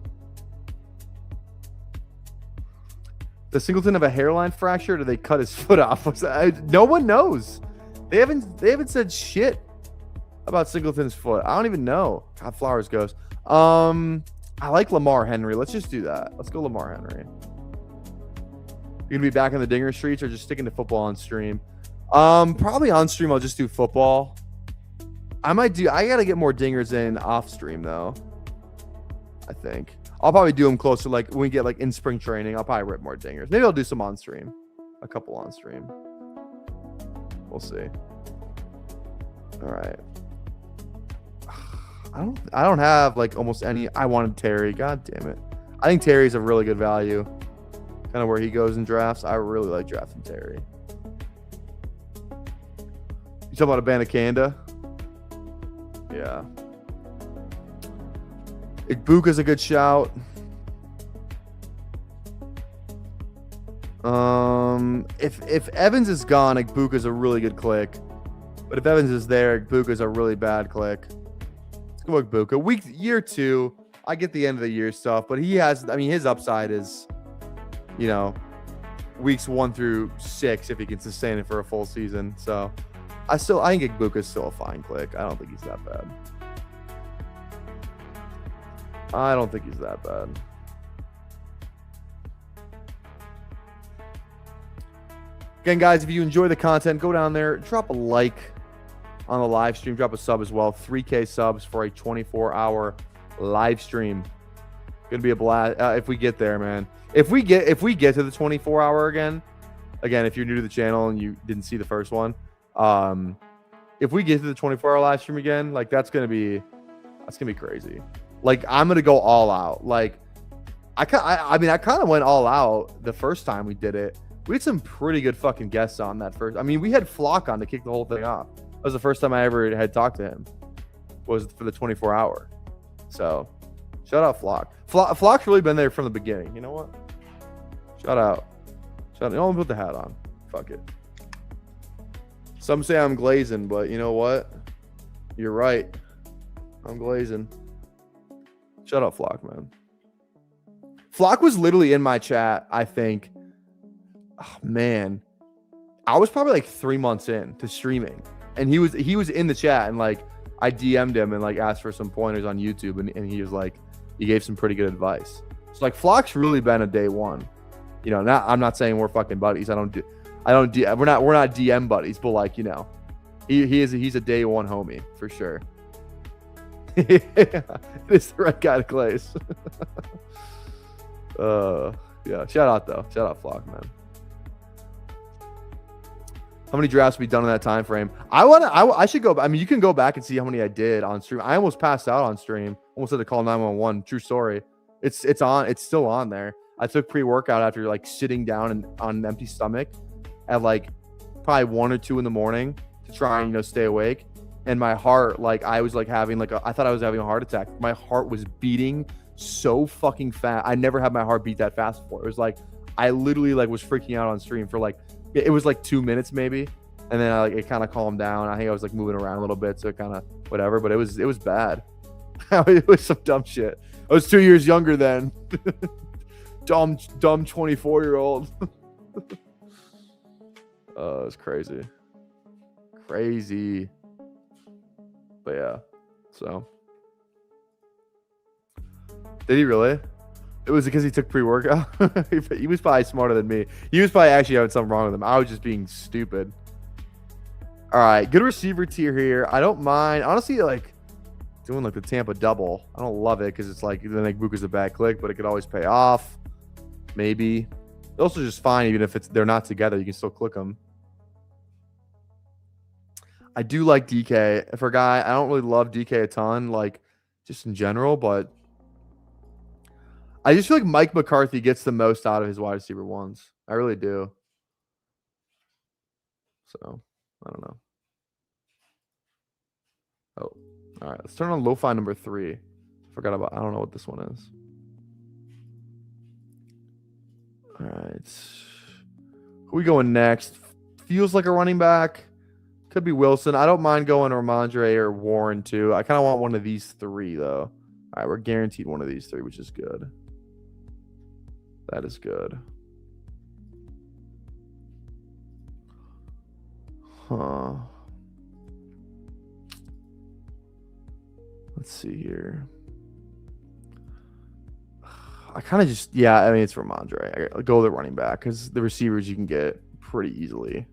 Does Singleton have a hairline fracture? Or did they cut his foot off? No one knows. They haven't said shit about Singleton's foot. I don't even know. God, Flowers goes. I like Lamar Henry. Let's just do that. Let's go Lamar Henry. You gonna be back in the Dinger streets or just sticking to football on stream? Probably on stream. I'll just do football. I gotta get more dingers in off stream though. I think. I'll probably do them closer, like when we get like in spring training. I'll probably rip more dingers. Maybe I'll do some on stream, a couple on stream. We'll see. All right. I don't have like almost any. I wanted Terry. God damn it. I think Terry's a really good value. Kind of where he goes in drafts. I really like drafting Terry. You talking about Abanikanda? Yeah. Igbuka's a good shout. If Evans is gone, Igbuka's a really good click. But if Evans is there, Igbuka's a really bad click. Let's go Igbuka. Year 2, I get the end of the year stuff, but he has, I mean, his upside is, you know, weeks 1 through 6 if he can sustain it for a full season. So I think Igbuka's still a fine click. I don't think he's that bad. I don't think he's that bad. Again, guys, if you enjoy the content, go down there, drop a like on the live stream, drop a sub as well. 3K subs for a 24-hour live stream. Gonna be a blast if we get there, man. If we get to the 24-hour again, if you're new to the channel and you didn't see the first one, if we get to the 24-hour live stream again, like that's gonna be crazy. Like I'm gonna go all out. Like I kind of went all out the first time we did it. We had some pretty good fucking guests on that first. I mean, we had Flock on to kick the whole thing off. That was the first time I ever had talked to him. Was for the 24-hour. So, shout out Flock. Flock's really been there from the beginning. You know what? Shout out. You don't put the hat on. Fuck it. Some say I'm glazing, but you know what? You're right. I'm glazing. Shout out Flock, man. Flock was literally in my chat, I think. Oh, man, I was probably like 3 months in to streaming, and he was in the chat, and like I DM'd him and like asked for some pointers on YouTube, and he was like, he gave some pretty good advice. So like Flock's really been a day one, you know. I'm not saying we're fucking buddies. We're not DM buddies, but like, you know, he's a day one homie for sure. It's the right guy to glaze. Yeah, shout out Flock, man. How many drafts will be done in that time frame? I should go. I mean, you can go back and see how many I did on stream. I almost passed out on stream. Almost had to call 911. True story. It's still on there. I took pre-workout after like sitting down and on an empty stomach at like probably 1 or 2 in the morning to try and, you know, stay awake. And my heart, like I was like having like I thought I was having a heart attack. My heart was beating so fucking fast. I never had my heart beat that fast before. It was like I literally like was freaking out on stream for like. It was like 2 minutes maybe, and then it kind of calmed down. I think I was like moving around a little bit, so it kind of whatever. But it was bad. It was some dumb shit. I was 2 years younger then. dumb 24-year-old. Oh, it's crazy. But yeah, so did he really? It was because he took pre-workout. He was probably smarter than me. He was probably actually having something wrong with him. I was just being stupid. All right, good receiver tier here. I don't mind, honestly, like doing like the Tampa double. I don't love it because it's like then like Igbuka's a bad click, but it could always pay off. Maybe. It's also just fine even if they're not together. You can still click them. I do like DK. For a guy, I don't really love DK a ton, like just in general, but I just feel like Mike McCarthy gets the most out of his wide receiver ones. I really do. So, I don't know. Oh, all right. Let's turn on lo-fi number 3. I don't know what this one is. All right. Who we going next? Feels like a running back. Could be Wilson. I don't mind going Ramondre or Warren too. I kind of want one of these 3 though. All right, we're guaranteed one of these 3, which is good. That is good. Huh. Let's see here. I kind of just, yeah, I mean, it's Ramondre. I go with the running back because the receivers you can get pretty easily.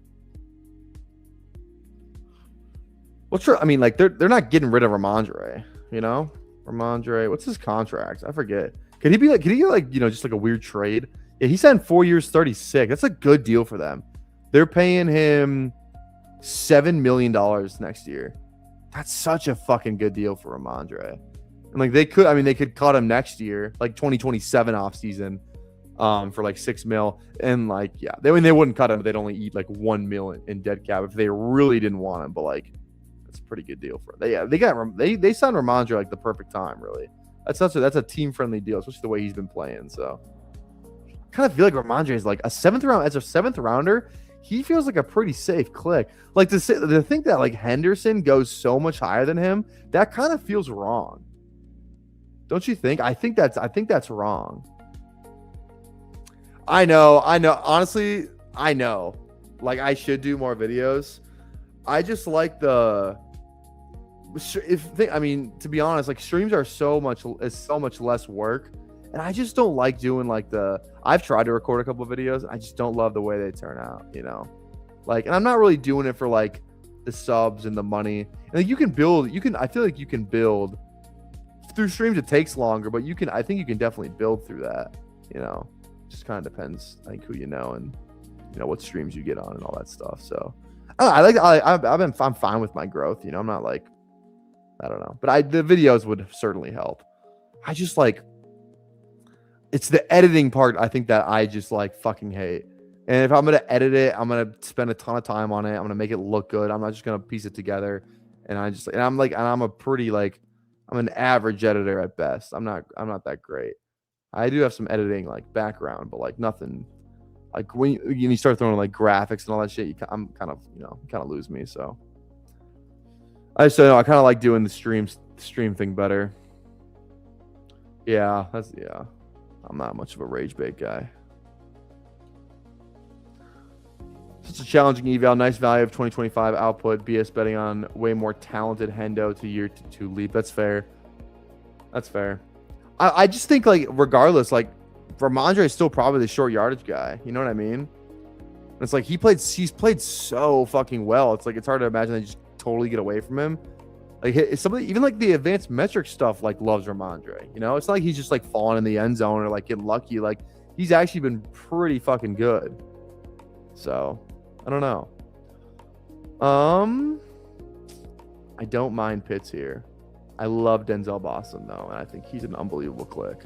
Well, sure. I mean, like they're not getting rid of Ramondre, you know? Ramondre, what's his contract? I forget. Could he get like, you know, just like a weird trade? Yeah, he signed 4 years, 36. That's a good deal for them. They're paying him $7 million next year. That's such a fucking good deal for Ramondre. And like they could cut him next year, like 2027 offseason, for like $6 million. And like, yeah, they wouldn't cut him, but they'd only eat like $1 million in dead cap if they really didn't want him. But like, that's a pretty good deal for them. They signed Ramondre like the perfect time, really. That's a team friendly deal, especially the way he's been playing. So I kind of feel like Ramondre is like a 7th round as a 7th rounder. He feels like a pretty safe click. Like to think that like Henderson goes so much higher than him, that kind of feels wrong. Don't you think? I think that's wrong. I know. Honestly, I know. Like I should do more videos. I just like to be honest, like streams are so much less work, and I just don't like doing like I've tried to record a couple of videos. I just don't love the way they turn out, you know. Like, and I'm not really doing it for like the subs and the money. And like, I feel like you can build through streams. It takes longer, but I think you can definitely build through that, you know. Just kind of depends, I think, who you know and you know what streams you get on and all that stuff. So I'm fine with my growth, you know. I'm not like, I don't know, but the videos would certainly help. I just like, it's the editing part I think that I just like fucking hate. And if I'm gonna edit it, I'm gonna spend a ton of time on it. I'm gonna make it look good. I'm not just gonna piece it together. And I'm an average editor at best. I'm not that great. I do have some editing like background, but like nothing. Like when you start throwing like graphics and all that shit, you kind of lose me. So I kind of like doing the stream thing better. Yeah, I'm not much of a rage bait guy. Such a challenging eval. Nice value of 2025 output. BS betting on way more talented Hendo to year 2 leap. That's fair. I just think like regardless, like Ramondre is still probably the short yardage guy. You know what I mean? It's like he's played so fucking well. It's like it's hard to imagine they just totally get away from him. Like somebody, even like the advanced metric stuff, like loves Ramondre. You know, it's not like he's just like falling in the end zone or like getting lucky. Like he's actually been pretty fucking good. So I don't know. I don't mind Pitts here. I love Denzel Boston though, and I think he's an unbelievable click.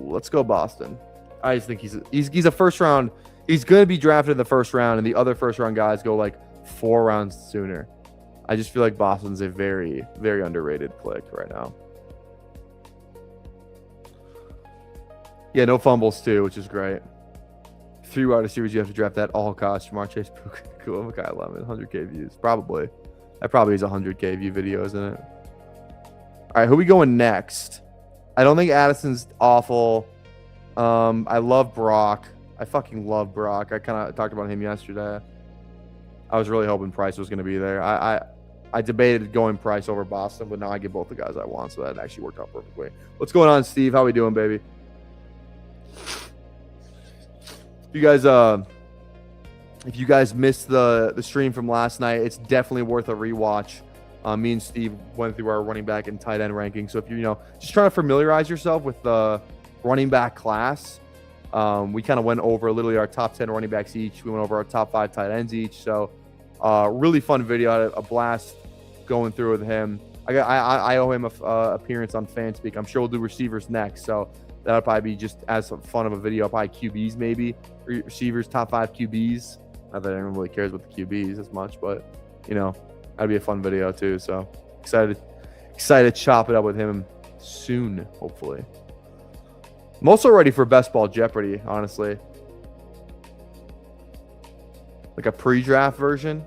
Let's go Boston. I just think he's a first round. He's going to be drafted in the first round, and the other first round guys go like 4 rounds sooner. I just feel like Boston's a very, very underrated click right now. Yeah, no fumbles too, which is great. 3 wide receivers you have to draft at all costs. Jamar Chase, Puka, Kyle Lemon, 100K views. Probably. That probably is a 100K view video, isn't it? All right, who we going next? I don't think Addison's awful. I love Brock. I fucking love Brock. I kind of talked about him yesterday. I was really hoping Price was going to be there. I debated going Price over Boston, but now I get both the guys I want, so that actually worked out perfectly. What's going on, Steve? How we doing, baby? If you guys missed the stream from last night, it's definitely worth a rewatch. Me and Steve went through our running back and tight end ranking. So if you're just trying to familiarize yourself with the running back class, we kind of went over literally our top 10 running backs each. We went over our top 5 tight ends each. So really fun video. I had a blast going through with him. I owe him a appearance on FanSpeak. I'm sure we'll do receivers next. So that'll probably be just as fun of a video. Probably QBs maybe. Receivers, top 5 QBs. Not that anyone really cares about the QBs as much, but that'd be a fun video too. So excited to chop it up with him soon, hopefully. I'm also ready for Best Ball Jeopardy, honestly. Like a pre-draft version,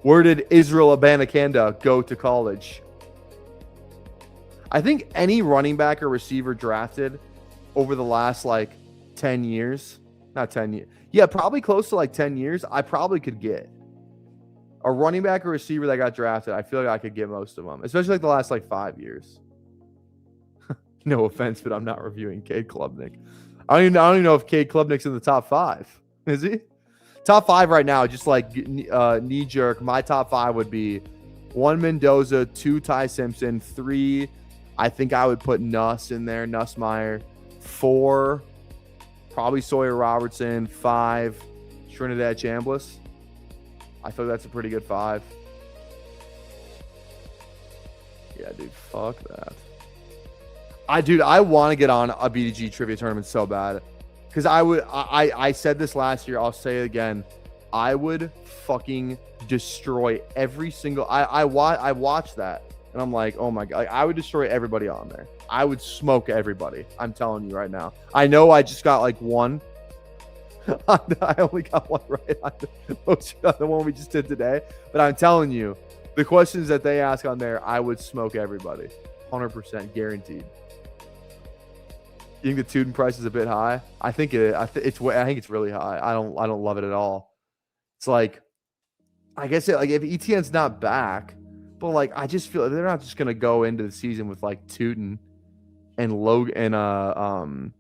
Where did Israel Abanikanda go to college? I think any running back or receiver drafted over the last 10 years, not 10 years. Yeah, probably close to 10 years. I probably could get a running back or receiver that got drafted. I feel like I could get most of them, especially the last 5 years. No offense, but I'm not reviewing Cade Klubnik. I don't even know if Cade Klubnik's in the top 5. Is he? Top 5 right now, just knee jerk. My top 5 would be 1 Mendoza, 2 Ty Simpson, 3. I think I would put Nuss in there, Nussmeier. 4, probably Sawyer Robertson. 5, Trinidad Chambliss. I feel like that's a pretty good 5. Yeah, dude, fuck that. I want to get on a BDG trivia tournament so bad. Because I said this last year, I'll say it again. I would fucking destroy every single. I watched that and I'm like, oh my god, like, I would destroy everybody on there. I would smoke everybody. I'm telling you right now. I know I just got like one. I only got one right on the one we just did today, but I'm telling you, the questions that they ask on there, I would smoke everybody, 100% guaranteed. You think the Tuden price is a bit high? I think it's really high. I don't love it at all. It's like, I guess like if ETN's not back, but like I just feel they're not just gonna go into the season with like Tuden and Logan and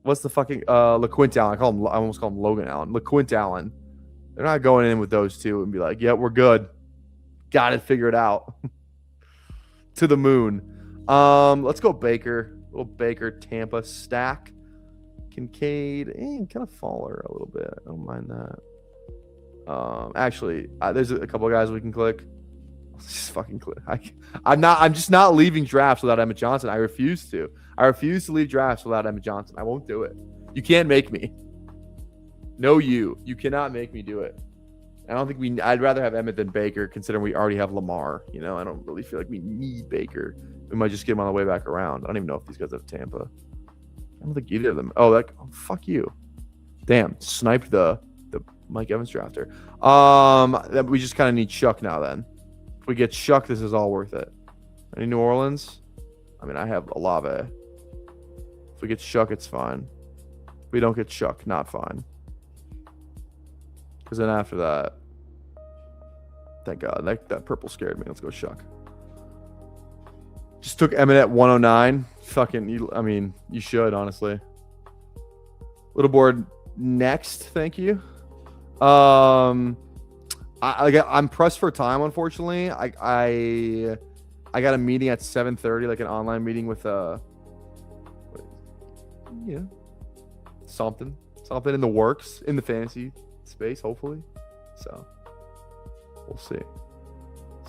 what's the fucking LeQuint Allen? I almost call him Logan Allen. LeQuint Allen. They're not going in with those two and be like, yeah, we're good. Got it figured out. To the moon. Let's go Baker. Little Baker Tampa stack. Kincaid, kind of Faller a little bit. I don't mind that. Actually, there's a couple of guys we can click. Let's just fucking click. I'm just not leaving drafts without Emmett Johnson. I refuse to. I refuse to leave drafts without Emmett Johnson. I won't do it. You can't make me. No, you cannot make me do it. I don't think I'd rather have Emmett than Baker, considering we already have Lamar. You know, I don't really feel like we need Baker. We might just get him on the way back around. I don't even know if these guys have Tampa. I don't think either of them. Oh, fuck you. Damn, sniped the Mike Evans drafter. We just kind of need Shuck now then. If we get Shuck, this is all worth it. Any New Orleans? I mean, I have Olave. If we get Shuck, it's fine. If we don't get Shuck, not fine. Because then after that, thank God, that purple scared me. Let's go Shuck. Just took Emmett at 109. Fucking, you should, honestly. Little board next, thank you. I'm pressed for time, unfortunately. I got a meeting at 7:30, like an online meeting with something in the works in the fantasy space, hopefully. So we'll see.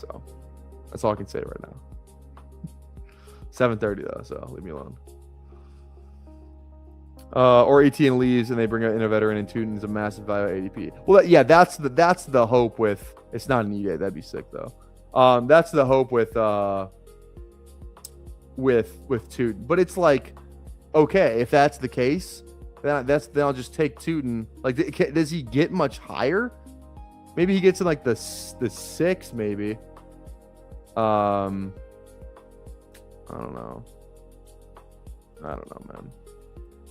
So that's all I can say right now. 7:30 though, so leave me alone. Or ETN leaves and they bring in a veteran and Tuden's a massive value ADP. Well, yeah, that's the hope with. It's not an E8. That'd be sick though. That's the hope with Tuden. But it's like, okay, if that's the case, then I'll just take Tuden. Like, does he get much higher? Maybe he gets in like the 6, maybe. I don't know, man.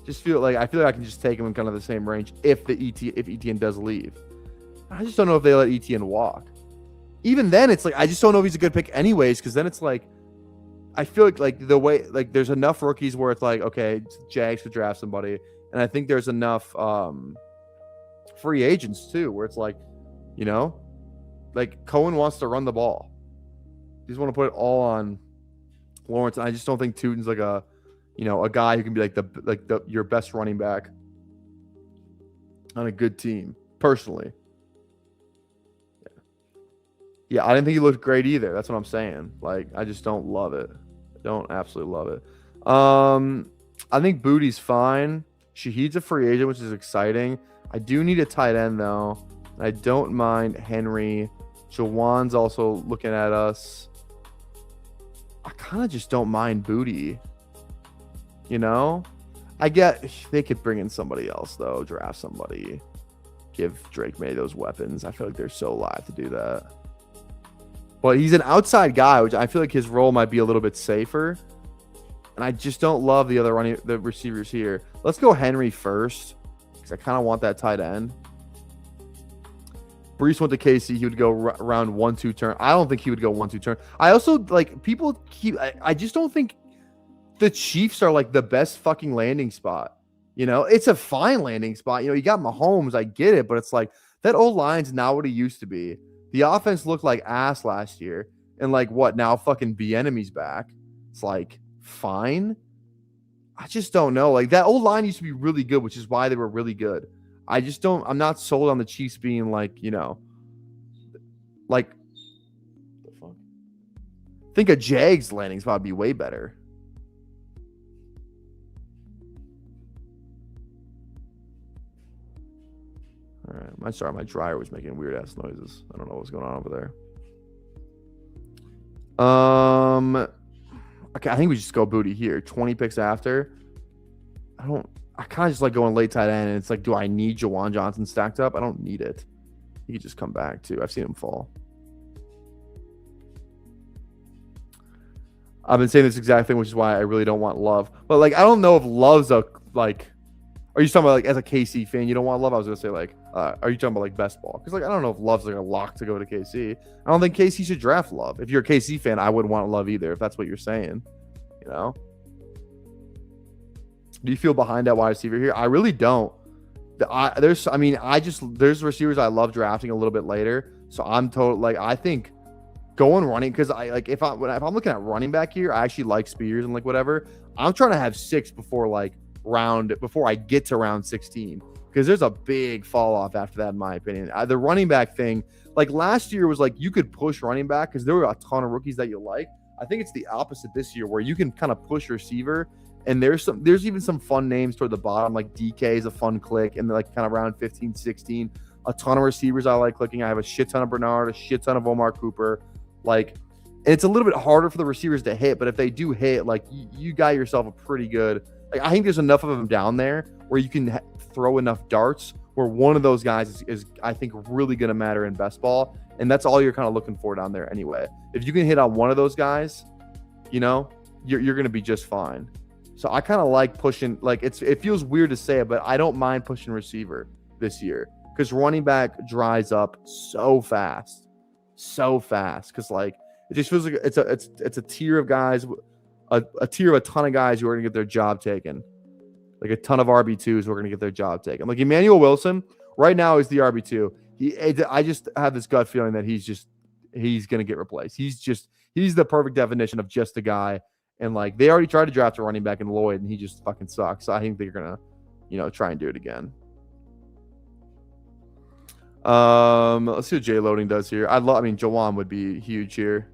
I feel like I can just take him in kind of the same range if ETN does leave. I just don't know if they let ETN walk. Even then, it's like I just don't know if he's a good pick anyways, because then it's like I feel like the way like there's enough rookies where it's like, okay, Jags could draft somebody, and I think there's enough free agents too where it's like, like Cohen wants to run the ball. He just want to put it all on Lawrence, and I just don't think Tuden's like a guy who can be like your best running back on a good team. Personally, yeah, I didn't think he looked great either. That's what I'm saying. Like, I just don't love it. Don't absolutely love it. I think Booty's fine. Shaheed's a free agent, which is exciting. I do need a tight end though. I don't mind Henry. Jawan's also looking at us. I kind of just don't mind Booty. I get they could bring in somebody else though, draft somebody, give Drake May those weapons. I feel like they're so live to do that. But he's an outside guy, which I feel like his role might be a little bit safer. And I just don't love the receivers here. Let's go Henry first, because I kind of want that tight end. Brees went to KC. He would go around 1-2 turn. I don't think he would go 1-2 turn. I also people keep. I just don't think the Chiefs are like the best fucking landing spot. It's a fine landing spot. You got Mahomes. I get it, but it's like that old line's not what it used to be. The offense looked like ass last year, and like what now? Fucking Bieniemy's back. It's like fine. I just don't know. Like that old line used to be really good, which is why they were really good. I just don't. I'm not sold on the Chiefs being like like the fuck. I think a Jags landing spot would be way better. All right, My dryer was making weird ass noises. I don't know what's going on over there. Okay, I think we just go booty here. 20 picks after. I kind of just like going late tight end, and it's like, do I need Jawan Johnson stacked up? I don't need it. He could just come back too. I've seen him fall. I've been saying this exact thing, which is why I really don't want Love. But like, I don't know if Love's a like. Are you talking about like as a KC fan, you don't want Love? I was gonna say like, are you talking about like best ball? Because like I don't know if Love's like a lock to go to KC. I don't think KC should draft Love. If you're a KC fan, I wouldn't want Love either. If that's what you're saying, you know. Do you feel behind that wide receiver here? I really don't. There's receivers I love drafting a little bit later. So I'm total like I think going running because if I'm looking at running back here, I actually like Spears and like whatever. I'm trying to have 6 before I get to round 16 because there's a big fall off after that in my opinion. The running back thing, like last year was like you could push running back because there were a ton of rookies that you like. I think it's the opposite this year where you can kind of push receiver. And there's even some fun names toward the bottom, like DK is a fun click, and like kind of round 15, 16. A ton of receivers I like clicking. I have a shit ton of Bernard, a shit ton of Omar Cooper. Like, and it's a little bit harder for the receivers to hit, but if they do hit, like you got yourself a pretty good. Like I think there's enough of them down there where you can throw enough darts where one of those guys is I think really going to matter in best ball, and that's all you're kind of looking for down there anyway. If you can hit on one of those guys, you know, you're going to be just fine. So I kind of like pushing, like it feels weird to say it, but I don't mind pushing receiver this year because running back dries up so fast. Because like it just feels like it's a tier of guys, a tier of a ton of guys who are gonna get their job taken, like a ton of RB2s who are gonna get their job taken. Like Emmanuel Wilson right now is the RB2. I just have this gut feeling that he's gonna get replaced. He's the perfect definition of just a guy. And like they already tried to draft a running back in Lloyd, and he just fucking sucks. So I think they're gonna, try and do it again. Let's see what Jay Loading does here. Jawan would be huge here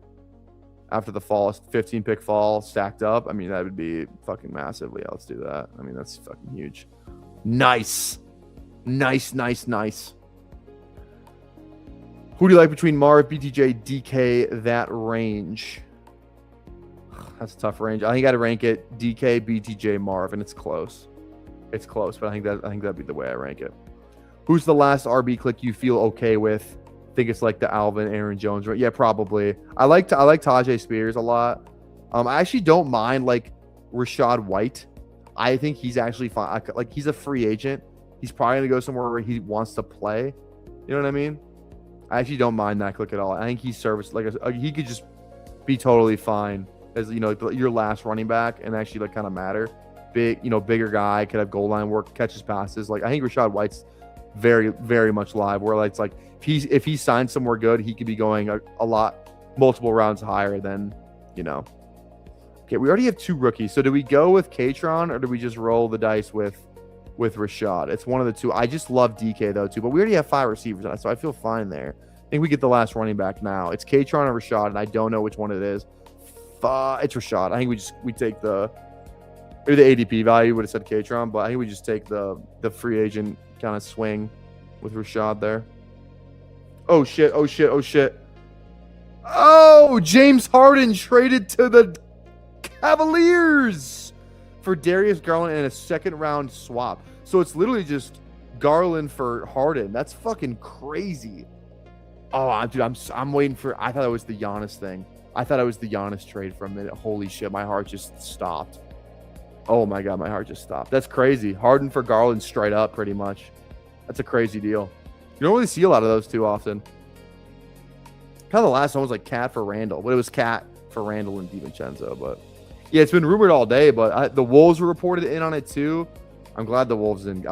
after the fall, 15 pick fall stacked up. I mean, that would be fucking massively. Yeah, let's do that. I mean, that's fucking huge. Nice. Who do you like between Marv, BTJ, DK? That range. That's a tough range. I think I'd rank it DK, BTJ, Marv, and it's close. But I think that'd be the way I rank it. Who's the last RB click you feel okay with? I think it's like the Alvin, Aaron Jones, right? Yeah, probably. I like Tajay Spears a lot. I actually don't mind like Rashad White. I think he's actually fine. Like he's a free agent. He's probably gonna go somewhere where he wants to play. You know what I mean? I actually don't mind that click at all. I think he's serviced he could just be totally fine as your last running back and actually like kind of matter. Bigger guy, could have goal line work, catches passes. Like I think Rashad White's very, very much live. Where like it's like if he signs somewhere good, he could be going multiple rounds higher than. Okay, we already have 2 rookies. So do we go with Katron or do we just roll the dice with Rashad? It's one of the two. I just love DK though too, but we already have 5 receivers, so I feel fine there. I think we get the last running back now. It's Katron or Rashad, and I don't know which one it is. It's Rashad. I think we take maybe the ADP value would have said Katron, but I think we just take the free agent kind of swing with Rashad there. Oh shit. Oh, James Harden traded to the Cavaliers for Darius Garland and a second round swap. So it's literally just Garland for Harden. That's fucking crazy. Oh, dude, I'm waiting for. I thought it was the Giannis thing. I thought it was the Giannis trade for a minute. Holy shit, my heart just stopped. Oh my god, my heart just stopped. That's crazy. Harden for Garland straight up, pretty much. That's a crazy deal. You don't really see a lot of those too often. Kind of the last one was like Cat for Randall, but it was Cat for Randall and DiVincenzo. But yeah, it's been rumored all day. But the Wolves were reported in on it too. I'm glad the Wolves didn't.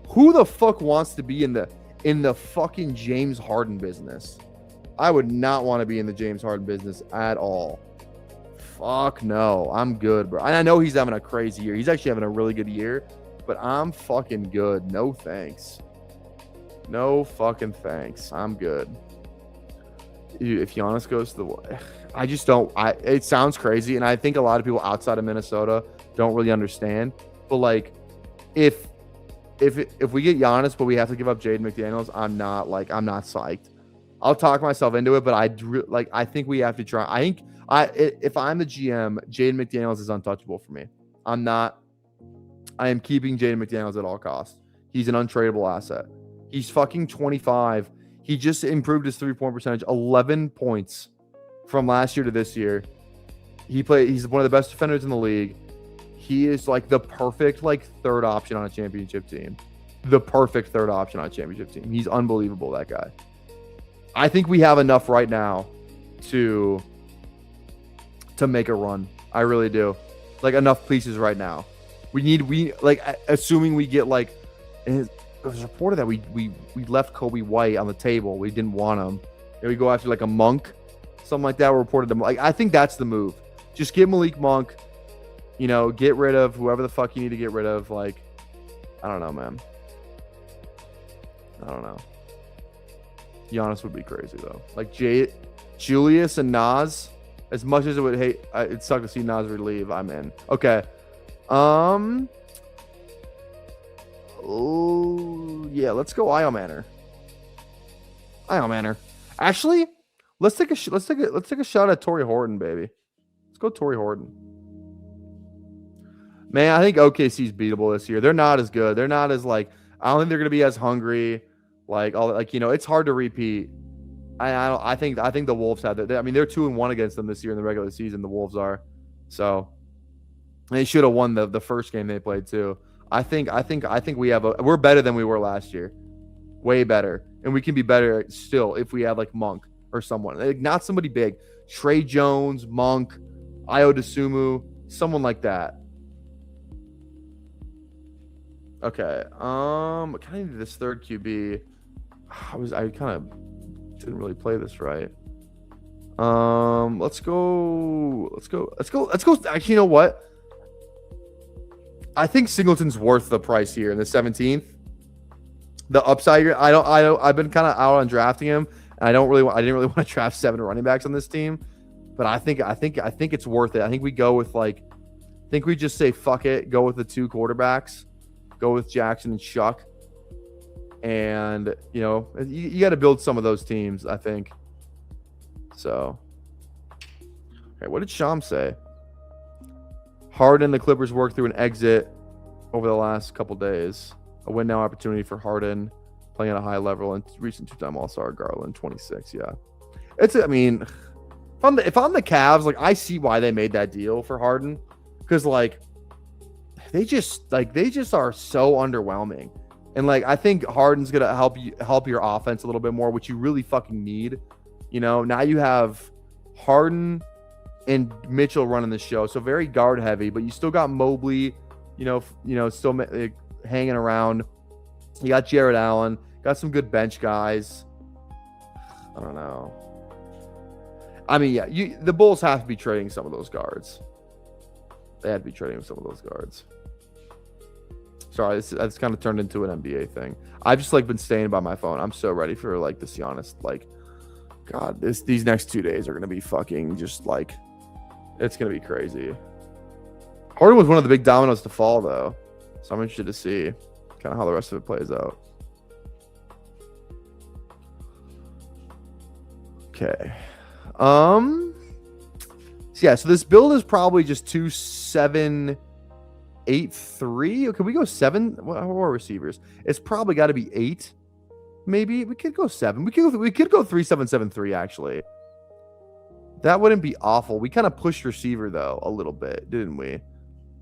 Who the fuck wants to be in the fucking James Harden business? I would not want to be in the James Harden business at all. Fuck no. I'm good, bro. And I know he's having a crazy year. He's actually having a really good year, but I'm fucking good. No thanks. No fucking thanks. I'm good. If Giannis goes to the... I just don't... It sounds crazy, and I think a lot of people outside of Minnesota don't really understand. But, like, if if we get Giannis, but we have to give up Jaden McDaniels, I'm not psyched. I'll talk myself into it, but I think we have to try. If I'm the GM, Jaden McDaniels is untouchable for me. I'm not. I am keeping Jaden McDaniels at all costs. He's an untradeable asset. He's fucking 25. He just improved his 3-point percentage 11 points from last year to this year. He's one of the best defenders in the league. He is like the perfect third option on a championship team. The perfect third option on a championship team. He's unbelievable, that guy. I think we have enough right now to make a run. I really do. Enough pieces right now. Assuming we get it was reported that we left Kobe White on the table. We didn't want him. And we go after a Monk, something like that. We reported them. I think that's the move. Just get Malik Monk. Get rid of whoever the fuck you need to get rid of. I don't know, man. I don't know. Giannis would be crazy though. Julius and Nas. As much as it sucked to see Nas leave, I'm in. Okay. Oh, yeah, let's go Io Manor. Actually, let's take a shot at Torrey Horton, baby. Let's go Torrey Horton. Man, I think OKC's beatable this year. They're not as good. They're not as I don't think they're gonna be as hungry. It's hard to repeat. I think the Wolves have that. They're 2-1 against them this year in the regular season. The Wolves are, so they should have won the first game they played too. I think we're better than we were last year, way better, and we can be better still if we have Monk or someone, not somebody big, Trey Jones, Monk, Ayo Dosunmu, someone like that. Okay, kind of need this third QB. I kind of didn't really play this right. Let's go. Actually, you know what? I think Singleton's worth the price here in the 17th. The upside here, I've been kind of out on drafting him. And I didn't really want to draft 7 running backs on this team, but I think it's worth it. I think we go with we just say fuck it, go with the 2 quarterbacks, go with Jackson and Shuck. And, you got to build some of those teams, I think. So, okay, what did Sham say? Harden, the Clippers worked through an exit over the last couple days. A win now opportunity for Harden, playing at a high level and recent 2-time All-Star Garland, 26. Yeah, if I'm the Cavs, I see why they made that deal for Harden, because they just are so underwhelming. And I think Harden's gonna help your offense a little bit more, which you really fucking need. Now you have Harden and Mitchell running the show, so very guard heavy. But you still got Mobley, still hanging around. You got Jared Allen, got some good bench guys. I don't know. The Bulls have to be trading some of those guards. They had to be trading some of those guards. Sorry, that's kind of turned into an NBA thing. I've just been staying by my phone. I'm so ready for this Giannis. God, these next 2 days are gonna be fucking just it's gonna be crazy. Harden was one of the big dominoes to fall though, so I'm interested to see kind of how the rest of it plays out. Okay. So this build is probably just 2-7-8-3. Okay, we go 7. What are receivers? It's probably got to be 8. Maybe we could go 7. We could go 3-7-7-3 actually. That wouldn't be awful. We kind of pushed receiver though a little bit, didn't we?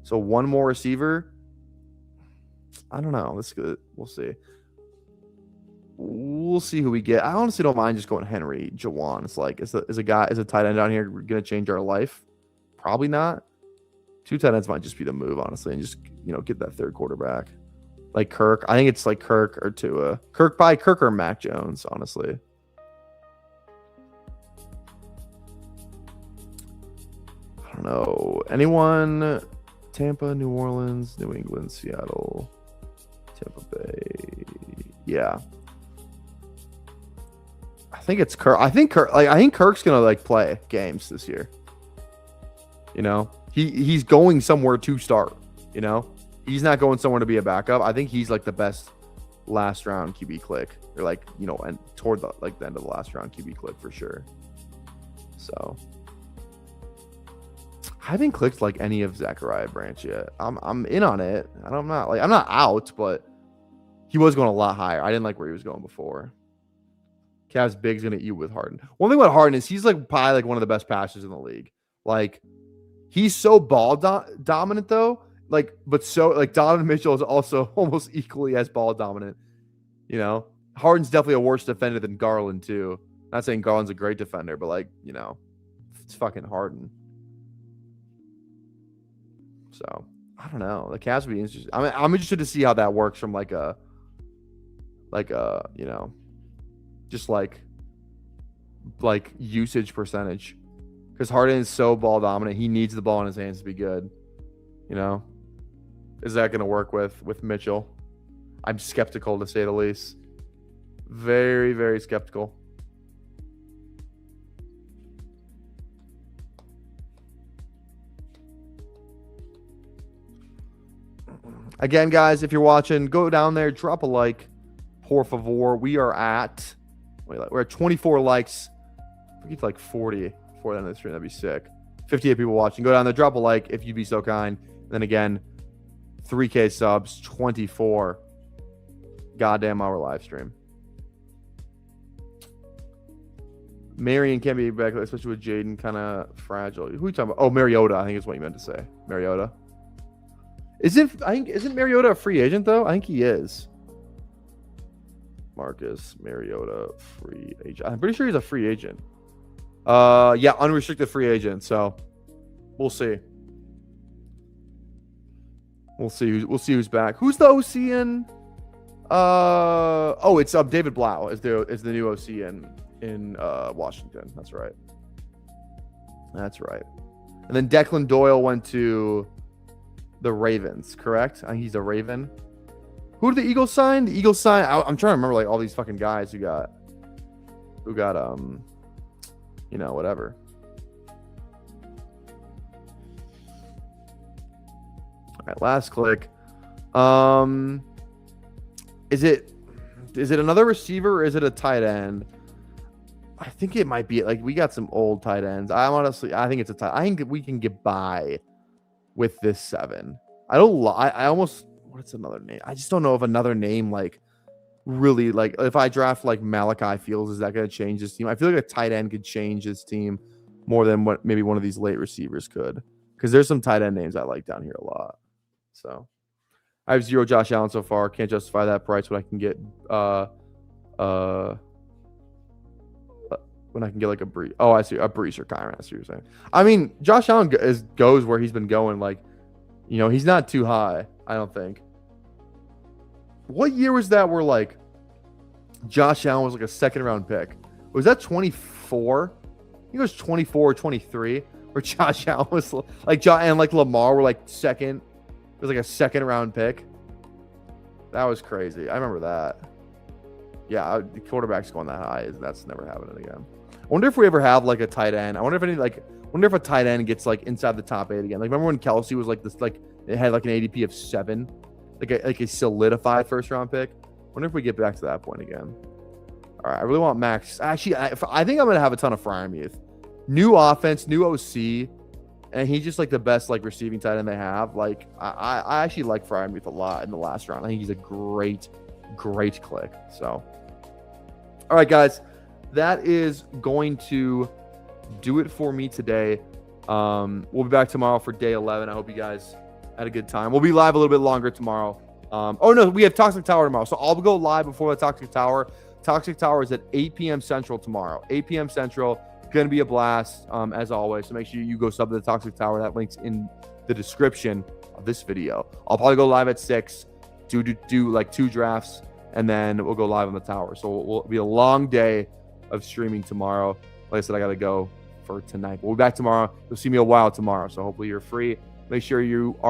So one more receiver. I don't know. That's good. We'll see. We'll see who we get. I honestly don't mind just going Henry, Jawan. It's is a tight end down here gonna change our life? Probably not. 2 tight ends might just be the move, honestly, and just get that third quarterback. Kirk. I think it's Kirk or Tua. Kirk or Mac Jones, honestly. I don't know. Anyone? Tampa, New Orleans, New England, Seattle, Tampa Bay. Yeah. I think it's Kirk. I think Kirk's gonna play games this year. He's going somewhere to start. He's not going somewhere to be a backup. I think he's like the best last round QB click, or like, you know, and toward the like the end of the last round QB click for sure. So I haven't clicked like any of Zachariah Branch yet. I'm in on it. I'm not out, but he was going a lot higher. I didn't like where he was going before. Cavs big's gonna eat with Harden. One thing about Harden is he's like probably like one of the best passers in the league. Like he's so ball dominant though. Like, but so like Donovan Mitchell is also almost equally as ball dominant. You know, Harden's definitely a worse defender than Garland too. Not saying Garland's a great defender, but like, you know, it's fucking Harden. So I don't know. The Cavs would be interesting. I'm interested to see how that works from like a you know, just like usage percentage, because Harden is so ball dominant. He needs the ball in his hands to be good. You know, is that going to work with Mitchell? I'm skeptical, to say the least. Very, very skeptical. Again, guys, if you're watching, go down there, drop a like, por favor. We're at 24 likes. If we get to like 40 before the end of the stream, that'd be sick. 58 people watching. Go down there, drop a like if you'd be so kind. Then again, 3K subs, 24 goddamn hour live stream. Marion can't be back, especially with Jaden kind of fragile. Who are you talking about? Oh, Mariota, I think is what you meant to say. Mariota. Isn't Mariota a free agent though? I think he is. Marcus Mariota, free agent. I'm pretty sure he's a free agent. Yeah, unrestricted free agent. So we'll see. We'll see who's back. Who's the OC in? Oh, it's David Blau is the new OC in Washington. That's right. And then Declan Doyle went to the Ravens, correct? I think he's a Raven. Who did the Eagles sign? The Eagles sign. I'm trying to remember like all these fucking guys who got you know, whatever. All right, last click. Is it another receiver or is it a tight end? I think it might be like we got some old tight ends. I think it's a tight. I think we can get by with this 7. I almost, what's another name? I just don't know if another name like really like if I draft like Malachi Fields, is that going to change this team? I feel like a tight end could change this team more than what maybe one of these late receivers could, because there's some tight end names I like down here a lot. So I have 0 Josh Allen so far. Can't justify that price when I can get like a Brees. Oh, I see, a Brees or Kyron. I see what you're saying. I mean, Josh Allen goes where he's been going. Like, you know, he's not too high, I don't think. What year was that where like Josh Allen was like a 2nd round pick? Was that 24? I think it was 24 or 23, where Josh Allen was like and like Lamar were like 2nd. It was like a 2nd round pick. That was crazy. I remember that. Yeah, the quarterback's going that high. That's never happening again. I wonder if we ever have like a tight end. I wonder if a tight end gets like inside the top 8 again. Like, remember when Kelsey was like this, like it had like an ADP of 7, like a solidified 1st round pick. I wonder if we get back to that point again. All right, I really want Max. Actually, I think I'm gonna have a ton of Freiermuth. New offense, new OC, and he's just like the best like receiving tight end they have. Like I actually like Freiermuth a lot in the last round. I think he's a great click. So, all right, guys, that is going to do it for me today. We'll be back tomorrow for day 11. I hope you guys had a good time. We'll be live a little bit longer tomorrow. Oh no, we have Toxic Tower tomorrow, so I'll go live before the Toxic Tower. Toxic Tower is at 8 p.m. Central tomorrow. 8 p.m. Central. Going to be a blast, as always. So make sure you go sub to the Toxic Tower. That link's in the description of this video. I'll probably go live at 6, do like 2 drafts, and then we'll go live on the tower. So we'll be a long day of streaming tomorrow. Like I said, I got to go for tonight. We'll be back tomorrow. You'll see me a while tomorrow. So hopefully you're free. Make sure you are